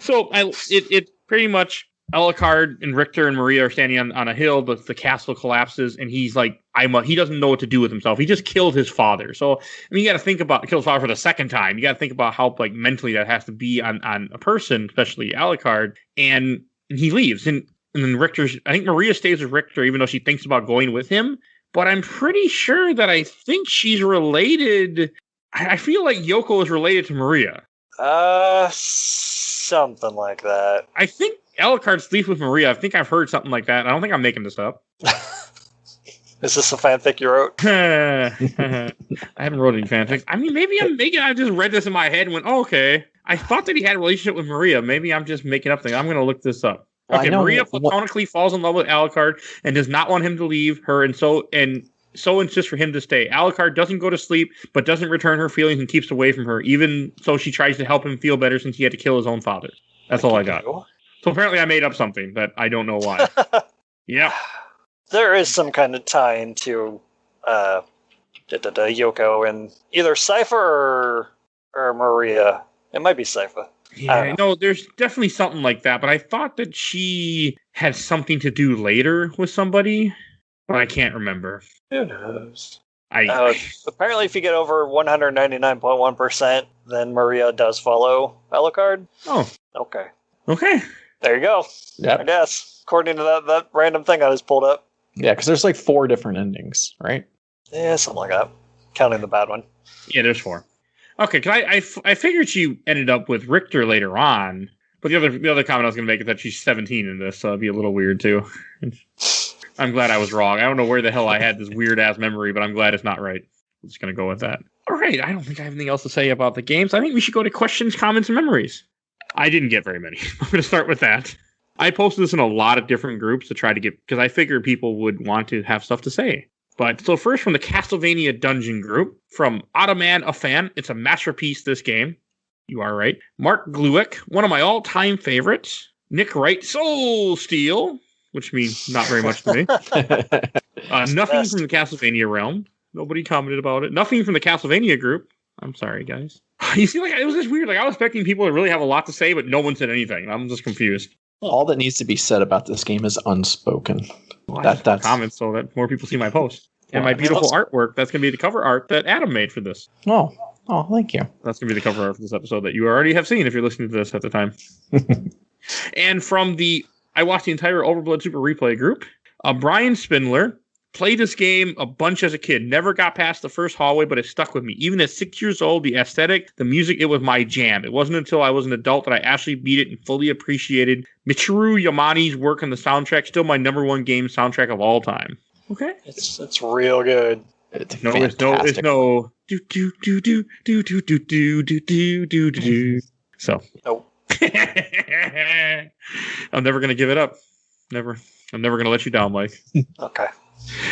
So it pretty much Alucard and Richter and Maria are standing on a hill, but the castle collapses, and he's like, he doesn't know what to do with himself. He just killed his father. So, I mean, you got to think about kill his father for the second time. You got to think about how like mentally that has to be on a person, especially Alucard. And he leaves, and then I think Maria stays with Richter, even though she thinks about going with him. But I'm pretty sure that I think she's related. I feel like Yoko is related to Maria. Something like that. I think Alucard sleeps with Maria. I think I've heard something like that. I don't think I'm making this up. Is this a fanfic you wrote? I haven't wrote any fanfics. I mean, maybe I just read this in my head and went, oh, okay. I thought that he had a relationship with Maria. Maybe I'm just making up things. I'm going to look this up. Okay, Maria platonically falls in love with Alucard and does not want him to leave her, and so insists for him to stay. Alucard doesn't go to sleep, but doesn't return her feelings and keeps away from her, even so she tries to help him feel better since he had to kill his own father. That's all I got. So apparently I made up something that I don't know why. Yeah. There is some kind of tie into Yoko and either Sypha or Maria. It might be Sypha. Yeah, no, there's definitely something like that, but I thought that she had something to do later with somebody, but I can't remember. Who knows? Apparently, if you get over 199.1%, then Maria does follow Alucard. Oh. Okay. Okay. There you go. Yep. I guess. According to that random thing I just pulled up. Yeah, because there's like 4 different endings, right? Yeah, something like that. Counting the bad one. Yeah, there's 4. Okay, cause I figured she ended up with Richter later on, but the other comment I was going to make is that she's 17 in this, so it'd be a little weird too. I'm glad I was wrong. I don't know where the hell I had this weird ass memory, but I'm glad it's not right. I'm just going to go with that. All right, I don't think I have anything else to say about the games. I think we should go to questions, comments, and memories. I didn't get very many. I'm going to start with that. I posted this in a lot of different groups to try to get, because I figured people would want to have stuff to say. But so first from the Castlevania Dungeon group, from Ottoman, a fan. It's a masterpiece, this game. You are right. Mark Gluick, one of my all-time favorites. Nick Wright, Soul Steel, which means not very much to me. Nothing from the Castlevania realm. Nobody commented about it. Nothing from the Castlevania group. I'm sorry, guys. You see, like, it was just weird. Like, I was expecting people to really have a lot to say, but no one said anything. I'm just confused. All that needs to be said about this game is unspoken. Well, That's comments so that more people see my post. And my beautiful artwork, that's going to be the cover art that Adam made for this. Oh, thank you. That's going to be the cover art for this episode that you already have seen if you're listening to this at the time. And from I watched the entire Overblood Super Replay group. Brian Spindler played this game a bunch as a kid. Never got past the first hallway, but it stuck with me. Even at 6 years old, the aesthetic, the music, it was my jam. It wasn't until I was an adult that I actually beat it and fully appreciated Michiru Yamani's work on the soundtrack. Still my number 1 game soundtrack of all time. Okay. It's real good. It's no do do do do do do do do do do do. So. Nope. I'm never gonna give it up. Never. I'm never gonna let you down, Mike. Okay.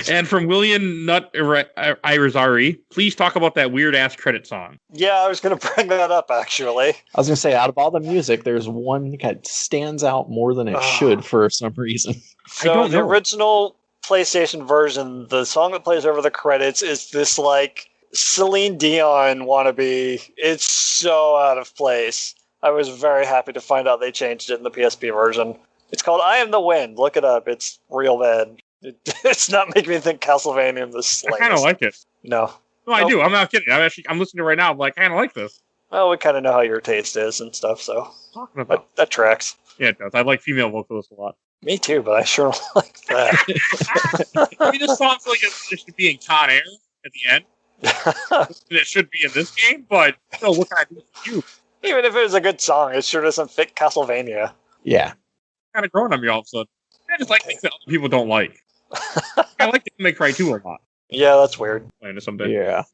And from William Nut Irizarry, please talk about that weird ass credit song. Yeah, I was going to bring that up, actually. I was going to say, out of all the music, there's one that stands out more than it should for some reason. So the original PlayStation version, the song that plays over the credits is this like Celine Dion wannabe. It's so out of place. I was very happy to find out they changed it in the PSP version. It's called I Am the Wind. Look it up. It's real bad. It's not making me think Castlevania in the slightest. I kind of like it. No. No, I do. I'm not kidding. I'm listening to it right now. I'm like, I kind of like this. Well, we kind of know how your taste is and stuff, so that tracks. Yeah, it does. I like female vocalists a lot. Me too, but I sure don't like that. I mean, this song's like it should be in Con Air at the end. It should be in this game, but no, what can I do for you? Even if it was a good song, it sure doesn't fit Castlevania. Yeah. Kind of growing on me all of a sudden. I just like things that other people don't like. I like the Devil May Cry 2 a lot. Yeah, that's weird. Someday. Yeah.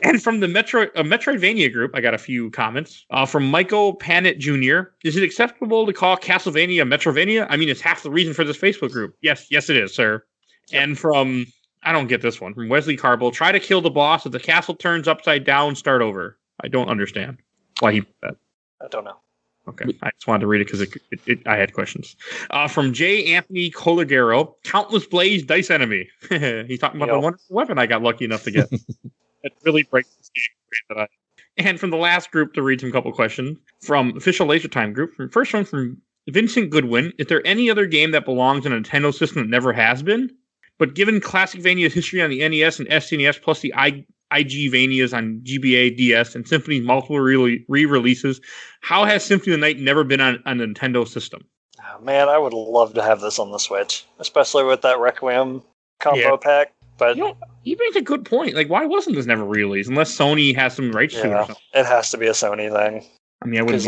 And from the Metroidvania group, I got a few comments. From Michael Panett Jr. Is it acceptable to call Castlevania Metrovania? I mean, it's half the reason for this Facebook group. Yes, it is, sir. Yep. And from, I don't get this one, from Wesley Carbo, try to kill the boss. If the castle turns upside down, start over. I don't understand why he did that. I don't know. Okay, I just wanted to read it because I had questions. From J. Anthony Colagero, Countless Blaze Dice Enemy. He's talking about the wonderful weapon I got lucky enough to get. It really breaks this game. And from the last group to read some couple questions from Official Laser Time group. First one from Vincent Goodwin. Is there any other game that belongs on a Nintendo system that never has been? But given Classicvania's history on the NES and SNES, plus the IG-Vanias on GBA, DS, and Symphony's multiple re-releases, how has Symphony of the Night never been on a Nintendo system? Oh, man, I would love to have this on the Switch, especially with that Requiem combo pack. But he makes a good point. Like, why wasn't this never released? Unless Sony has some rights to it or something. It has to be a Sony thing. I mean, I wouldn't.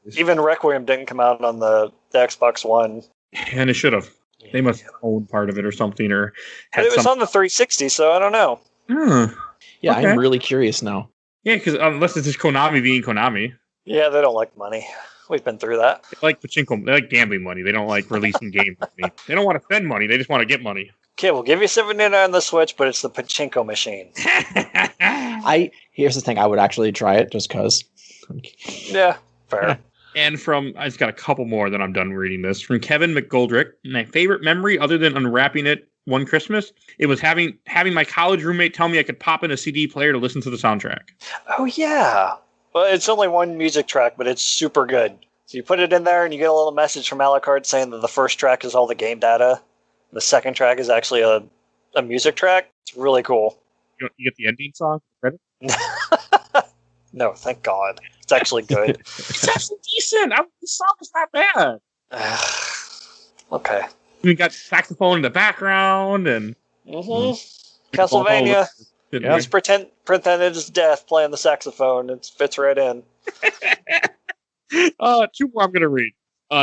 Because even Requiem didn't come out on the Xbox One, and it should have. They must have owned part of it or something, or had it was on the 360, so I don't know. Yeah, okay. I'm really curious now. Yeah, because unless it's just Konami being Konami. Yeah, they don't like money. We've been through that. They like pachinko. They like gambling money. They don't like releasing games money. They don't want to spend money. They just want to get money. Okay, we'll give you $79 on the Switch, but it's the pachinko machine. Here's the thing. I would actually try it just because. Yeah, fair. And I just got a couple more, then I'm done reading this. From Kevin McGoldrick, my favorite memory, other than unwrapping it one Christmas, it was having my college roommate tell me I could pop in a CD player to listen to the soundtrack. Oh, yeah. Well, it's only one music track, but it's super good. So you put it in there, and you get a little message from Alucard saying that the first track is all the game data. The second track is actually a music track. It's really cool. You get the ending song? Credit? No, thank God. It's actually good. It's actually decent. The song is not bad. Okay. We got saxophone in the background and Castlevania. Just pretended it's death playing the saxophone. It fits right in. Two more I'm going to read.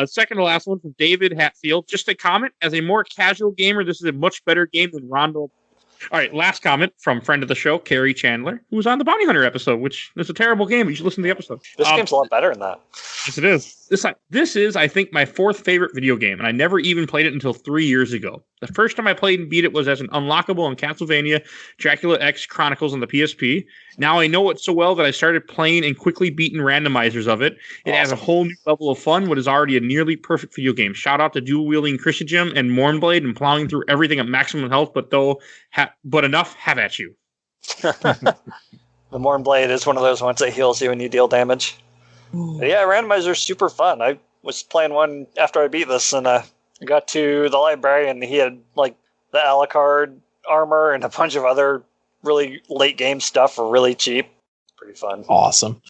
Second to last one from David Hatfield. Just a comment. As a more casual gamer, this is a much better game than Rondo. All right, last comment from friend of the show, Carrie Chandler, who was on the Bounty Hunter episode, which is a terrible game. You should listen to the episode. This game's a lot better than that. Yes, it is. This is, I think, my fourth favorite video game, and I never even played it until 3 years ago. The first time I played and beat it was as an unlockable in Castlevania Dracula X Chronicles on the PSP. Now I know it so well that I started playing and quickly beating randomizers of it. It adds a whole new level of fun, what is already a nearly perfect video game. Shout out to dual-wielding Christian Jim and Mornblade and plowing through everything at maximum health, but enough, have at you. The Mornblade is one of those ones that heals you when you deal damage. Yeah, randomizer's super fun. I was playing one after I beat this, and I got to the library, and he had like the Alucard armor and a bunch of other really late game stuff for really cheap. Pretty fun. Awesome.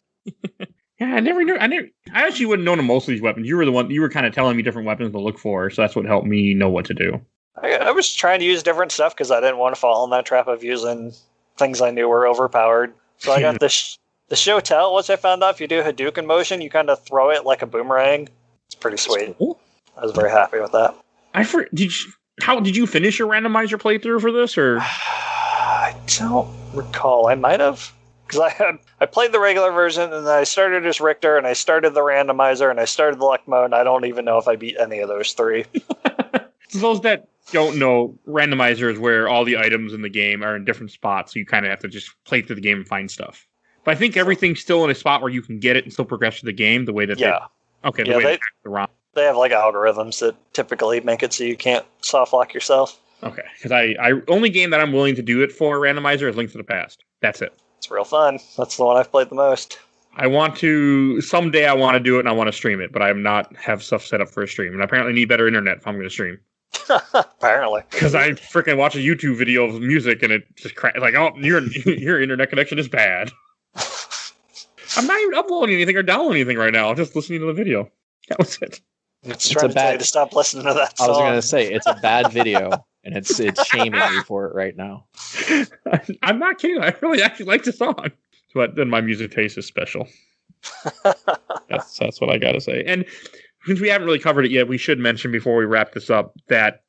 Yeah, I actually wouldn't know most of these weapons. You were kind of telling me different weapons to look for, so that's what helped me know what to do. I was trying to use different stuff because I didn't want to fall in that trap of using things I knew were overpowered. So I got the show tell, once I found out if you do Hadouken motion, you kind of throw it like a boomerang. It's pretty sweet. Cool. I was very happy with that. How did you finish your randomizer playthrough for this? Or I don't recall. I might have. Because I played the regular version, and then I started as Richter, and I started the randomizer, and I started the luck mode, and I don't even know if I beat any of those three. So those that don't know, randomizer is where all the items in the game are in different spots, so you kind of have to just play through the game and find stuff. But I think everything's still in a spot where you can get it and still progress through the game the way that they have like algorithms that typically make it so you can't soft lock yourself. Okay, because I only game that I'm willing to do it for randomizer is Link to the Past. That's it. It's real fun. That's the one I've played the most. Someday I want to do it and I want to stream it, but I'm not have stuff set up for a stream. And I apparently need better internet if I'm going to stream. Apparently. Because I freaking watch a YouTube video of music and it just like, oh, your internet connection is bad. I'm not even uploading anything or downloading anything right now. I'm just listening to the video. That was it. It's trying to tell you to stop listening to that song. I was going to say, it's a bad video, and it's shaming me for it right now. I'm not kidding. I really actually like the song. But then my music taste is special. That's what I got to say. And since we haven't really covered it yet, we should mention before we wrap this up that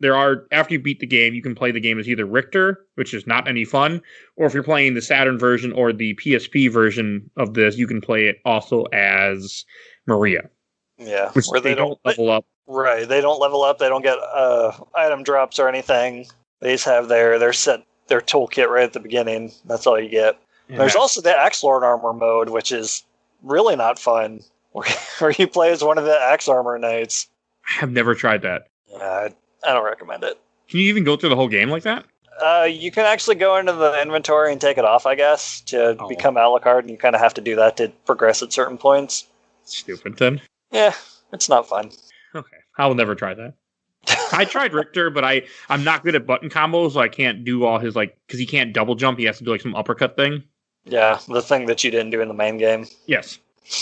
after you beat the game, you can play the game as either Richter, which is not any fun, or if you're playing the Saturn version or the PSP version of this, you can play it also as Merica. Yeah, which where they don't level up. Right, they don't level up. They don't get item drops or anything. They just have their toolkit right at the beginning. That's all you get. Yeah. There's also the Axe Lord armor mode, which is really not fun. Where you play as one of the Axe Armor Knights. I have never tried that. Yeah, I don't recommend it. Can you even go through the whole game like that? You can actually go into the inventory and take it off, I guess, to become Alucard, and you kind of have to do that to progress at certain points. Stupid, then. Yeah, it's not fun. Okay, I will never try that. I tried Richter, but I'm not good at button combos, so I can't do all his, because he can't double jump, he has to do, some uppercut thing. Yeah, the thing that you didn't do in the main game. Yes.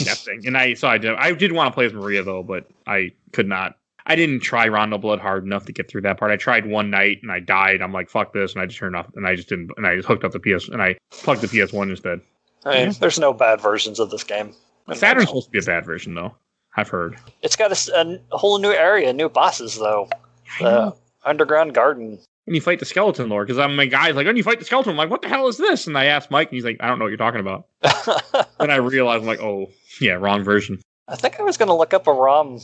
That thing. And I did want to play as Merica though, but I could not. I didn't try Rondo Blood hard enough to get through that part. I tried one night and I died. I'm like, fuck this, and I just turned off and I just didn't, and I just hooked up the PS and I plugged the PS1 instead. I mean, there's no bad versions of this game. Saturn's supposed to be a bad version though. I've heard. It's got a whole new area, new bosses though. The underground garden. When you fight the skeleton lord, because my guy's like, when you fight the skeleton, I'm like, what the hell is this? And I asked Mike, and he's like, I don't know what you're talking about. Then I realized, I'm like, oh, yeah, wrong version. I think I was going to look up a ROM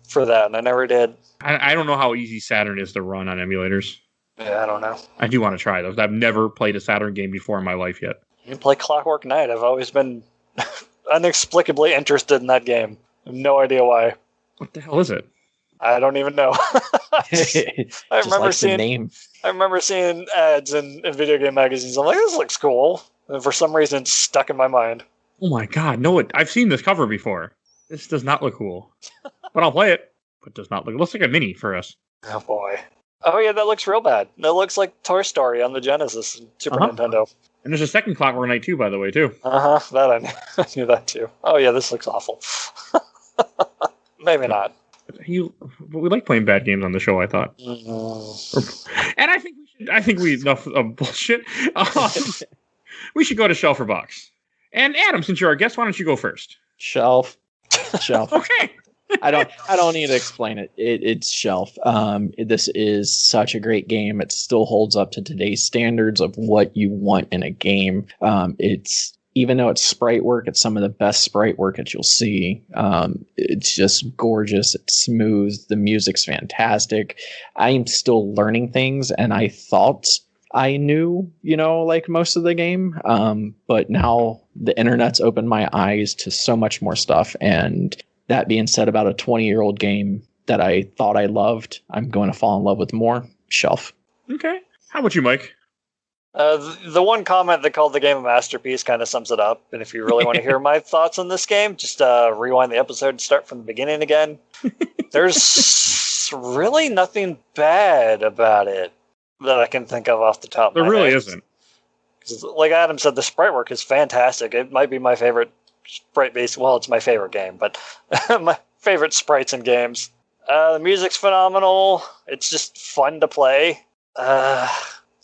for that, and I never did. I don't know how easy Saturn is to run on emulators. Yeah, I don't know. I do want to try those. I've never played a Saturn game before in my life yet. You can play Clockwork Knight. I've always been inexplicably interested in that game. I have no idea why. What the hell is it? I don't even know. I remember seeing ads in video game magazines. I'm like, this looks cool. And for some reason, it's stuck in my mind. Oh my god, no! I've seen this cover before. This does not look cool. But I'll play it. But it does not look. It looks like a mini for us. Oh boy. Oh yeah, that looks real bad. That looks like Toy Story on the Genesis and Super Nintendo. And there's a second Clockwork Knight too, by the way, too. That I knew that too. Oh yeah, this looks awful. Maybe not. We like playing bad games on the show, I thought. And I think we enough of bullshit. We should go to Shelf or Box. And Adam, since you're our guest, why don't you go first? Shelf. Okay. I don't need to explain it. It's Shelf. This is such a great game. It still holds up to today's standards of what you want in a game. Even though it's sprite work, it's some of the best sprite work that you'll see. It's just gorgeous. It's smooth. The music's fantastic. I'm still learning things, and I thought I knew, like most of the game. But now the internet's opened my eyes to so much more stuff. And that being said, about a 20-year-old game that I thought I loved, I'm going to fall in love with more. Shelf. Okay. How about you, Mike? The one comment that called the game a masterpiece kind of sums it up. And if you really want to hear my thoughts on this game, just rewind the episode and start from the beginning again. There's really nothing bad about it that I can think of off the top of my head. There really isn't. Like Adam said, the sprite work is fantastic. It might be my favorite sprite-based... Well, it's my favorite game, but my favorite sprites in games. The music's phenomenal. It's just fun to play.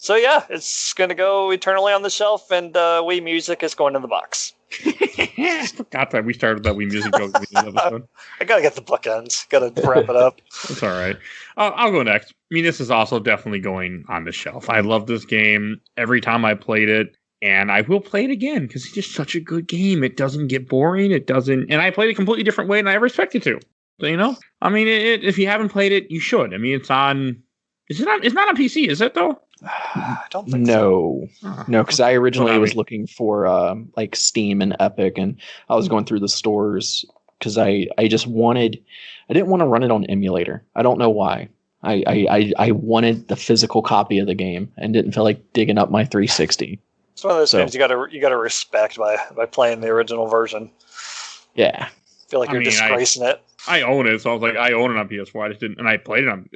So yeah, it's going to go eternally on the shelf, and Wii Music is going in the box. I forgot that we started that Wii Music joke in this episode. I got to get the bookends. Got to wrap it up. That's all right. I'll go next. I mean, this is also definitely going on the shelf. I love this game every time I played it, and I will play it again because it's just such a good game. It doesn't get boring. It doesn't, and I played it a completely different way than I ever expected to. So, I mean, if you haven't played it, you should. I mean, it's not on PC, is it though? I don't think so. No, because I originally was looking for like Steam and Epic, and I was going through the stores because I didn't want to run it on emulator. I don't know why. I wanted the physical copy of the game and didn't feel like digging up my 360. It's one of those games you got to respect by playing the original version. Yeah, I feel like you're disgracing it. I own it, so I was like, I own it on PS4. I just didn't, and I played it on.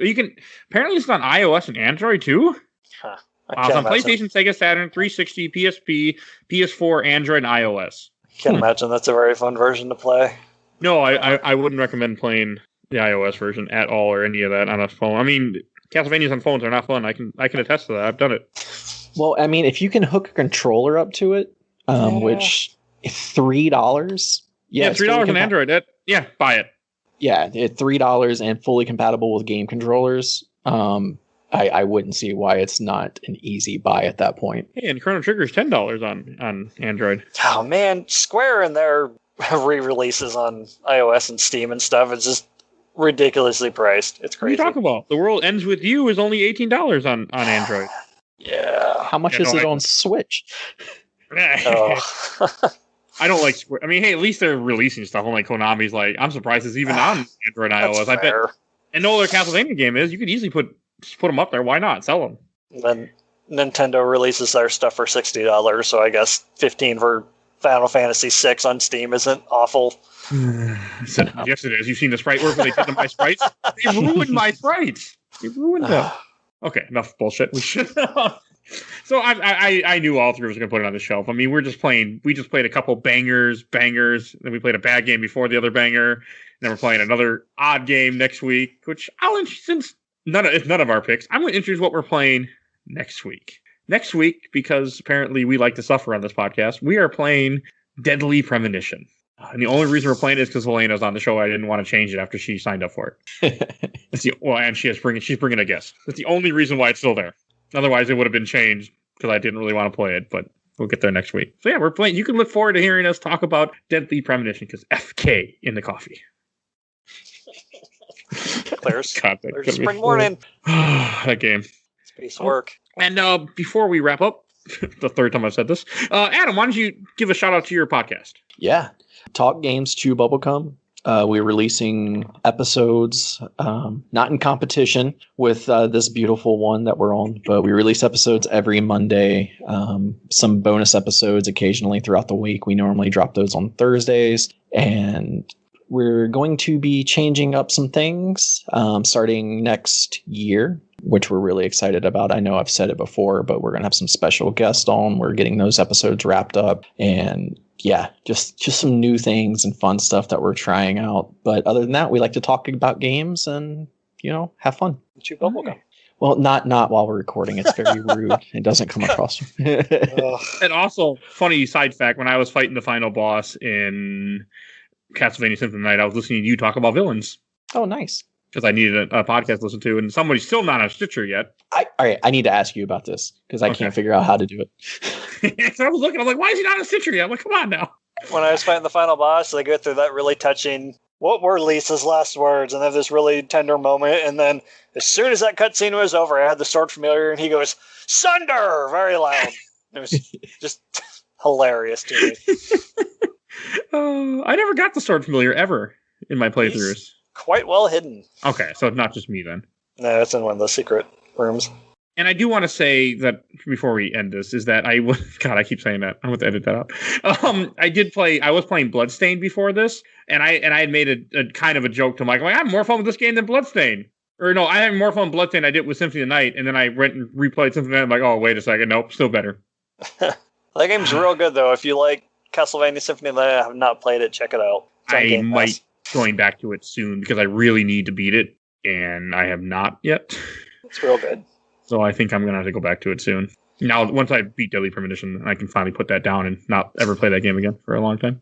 Apparently, it's on iOS and Android too. Huh. It's on PlayStation, Sega Saturn, 360, PSP, PS4, Android, and iOS. Can't imagine that's a very fun version to play. No, I wouldn't recommend playing the iOS version at all or any of that on a phone. I mean, Castlevanias on phones are not fun. I can attest to that. I've done it. Well, I mean, if you can hook a controller up to it, which $3, yeah, $3 on Android. Buy it. Yeah, $3 and fully compatible with game controllers. I wouldn't see why it's not an easy buy at that point. Hey, and Chrono Trigger is $10 on Android. Oh man, Square and their re-releases on iOS and Steam and stuff is just ridiculously priced. It's crazy. What are you talking about? The World Ends With You is only $18 on Android. Yeah. How much is it on Switch? I don't like Square. I mean, hey, at least they're releasing stuff. Unlike Konami's, like, I'm surprised it's even on Android and iOS. I bet. And no other Castlevania game is. You could easily put them up there. Why not? Sell them. Then Nintendo releases their stuff for $60, so I guess $15 for Final Fantasy VI on Steam isn't awful. Yes, it is. You've seen the sprite work where they did my sprites? They ruined my sprites. They ruined them. Okay, enough bullshit. We should. So I knew all three of us were going to put it on the shelf. I mean, we just played a couple bangers, then we played a bad game before the other banger, and then we're playing another odd game next week, which since it's none of our picks, I'm going to introduce what we're playing next week. Next week, because apparently we like to suffer on this podcast, we are playing Deadly Premonition. And the only reason we're playing it is because Helena's on the show. I didn't want to change it after she signed up for it. And she's bringing a guest. That's the only reason why it's still there. Otherwise, it would have been changed because I didn't really want to play it, but we'll get there next week. So yeah, we're playing. You can look forward to hearing us talk about Deadly Premonition because FK in the coffee. There's spring morning. That game. Space work. And before we wrap up, the third time I've said this, Adam, why don't you give a shout out to your podcast? Yeah. Talk Games Chew Bubblegum. We're releasing episodes, not in competition with this beautiful one that we're on, but we release episodes every Monday, some bonus episodes occasionally throughout the week. We normally drop those on Thursdays, and we're going to be changing up some things starting next year, which we're really excited about. I know I've said it before, but we're going to have some special guests on. We're getting those episodes wrapped up, and yeah, just some new things and fun stuff that we're trying out. But other than that, we like to talk about games and, have fun. Chew bubblegum. Well, not while we're recording. It's very rude. It doesn't come across. And also, funny side fact, when I was fighting the final boss in Castlevania Symphony Night, I was listening to you talk about villains. Oh, nice. Because I needed a podcast to listen to, and somebody's still not on Stitcher yet. All right, I need to ask you about this, because I can't figure out how to do it. So I was looking, I'm like, why is he not on Stitcher yet? I'm like, come on now. When I was fighting the final boss, they go through that really touching, what were Lisa's last words? And they have this really tender moment, and then as soon as that cutscene was over, I had the sword familiar, and he goes, Sunder! Very loud. It was just hilarious to me. I never got the sword familiar ever in my playthroughs. He's quite well hidden. Okay, so it's not just me then. No, it's in one of the secret rooms. And I do want to say that before we end this is that God, I keep saying that. I'm going to edit that out. I was playing Bloodstained before this, and I had made a kind of a joke to Mike. I'm like, I have more fun with this game than Bloodstained. Or no, I have more fun with Bloodstained than I did with Symphony of the Night, and then I went and replayed Symphony of the Night. I'm like, oh, wait a second. Nope, still better. That game's real good, though. If you like Castlevania Symphony of the Night, I have not played it, check it out. I might going back to it soon because I really need to beat it, and I have not yet. It's real good. So I think I'm going to have to go back to it soon. Now, once I beat Deadly Premonition, I can finally put that down and not ever play that game again for a long time.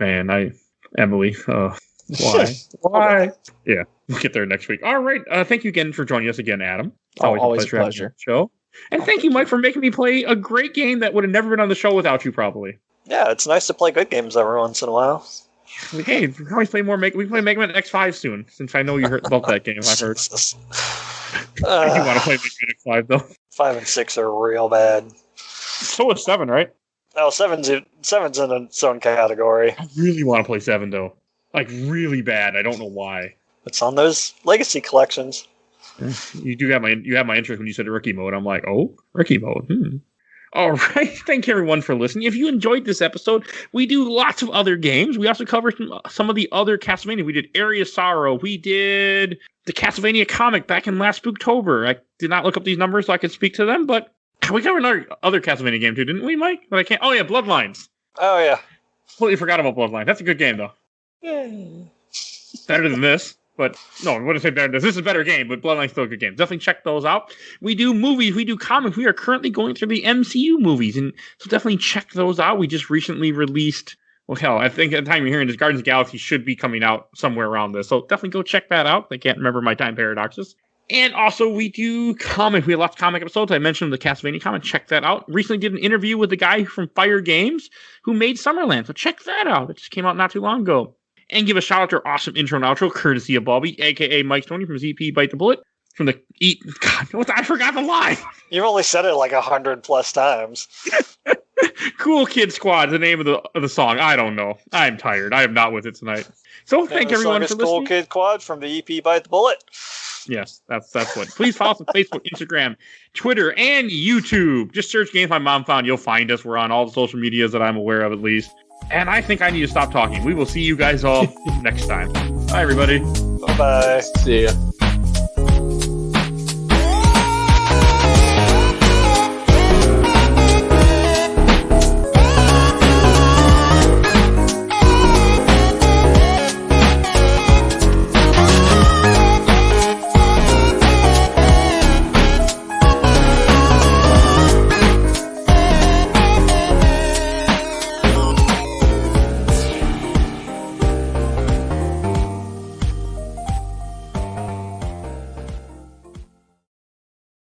Man, Emily, why? Why? Yeah, we'll get there next week. All right. Thank you again for joining us again, Adam. Always a pleasure. Show. And thank you, Mike, for making me play a great game that would have never been on the show without you, probably. Yeah, it's nice to play good games every once in a while. Hey, we can always play more. We can play Mega Man X5 soon, since I know you heard about that game. I've heard. You want to play Mega Man X5 though? 5 and 6 are real bad. So is 7, right? Oh, 7's in its own category. I really want to play 7 though, like really bad. I don't know why. It's on those legacy collections. You have my interest when you said rookie mode. I'm like, oh, rookie mode. All right. Thank you, everyone, for listening. If you enjoyed this episode, we do lots of other games. We also covered some of the other Castlevania. We did Eerie of Sorrow. We did the Castlevania comic back in last Spooktober. I did not look up these numbers so I could speak to them, but we covered another other Castlevania game too, didn't we, Mike? But I can't. Oh, yeah, Bloodlines. Oh, yeah. Completely forgot about Bloodlines. That's a good game, though. Yay. Better than this. But no, I wouldn't say better than this. This is a better game, but Bloodline's still a good game. Definitely check those out. We do movies, we do comics. We are currently going through the MCU movies, and so definitely check those out. We just recently released, well, hell, I think at the time you're hearing this, Guardians of the Galaxy should be coming out somewhere around this. So definitely go check that out. I can't remember my time paradoxes. And also, we do comics. We have lots of comic episodes. I mentioned the Castlevania comic. Check that out. Recently did an interview with the guy from Fire Games who made Summerland. So check that out. It just came out not too long ago. And give a shout out to our awesome intro and outro, courtesy of Bobby, a.k.a. Mike Stoney from ZP Bite the Bullet. From the I forgot the line. You've only said it like 100+ times. Cool Kid Squad is the name of the song. I don't know. I'm tired. I am not with it tonight. So thank everyone for listening. Cool Kid Squad from the EP Bite the Bullet. Yes, that's what. Please follow us on Facebook, Instagram, Twitter, and YouTube. Just search Games My Mom Found. You'll find us. We're on all the social medias that I'm aware of, at least. And I think I need to stop talking. We will see you guys all next time. Bye, everybody. Bye-bye. See ya.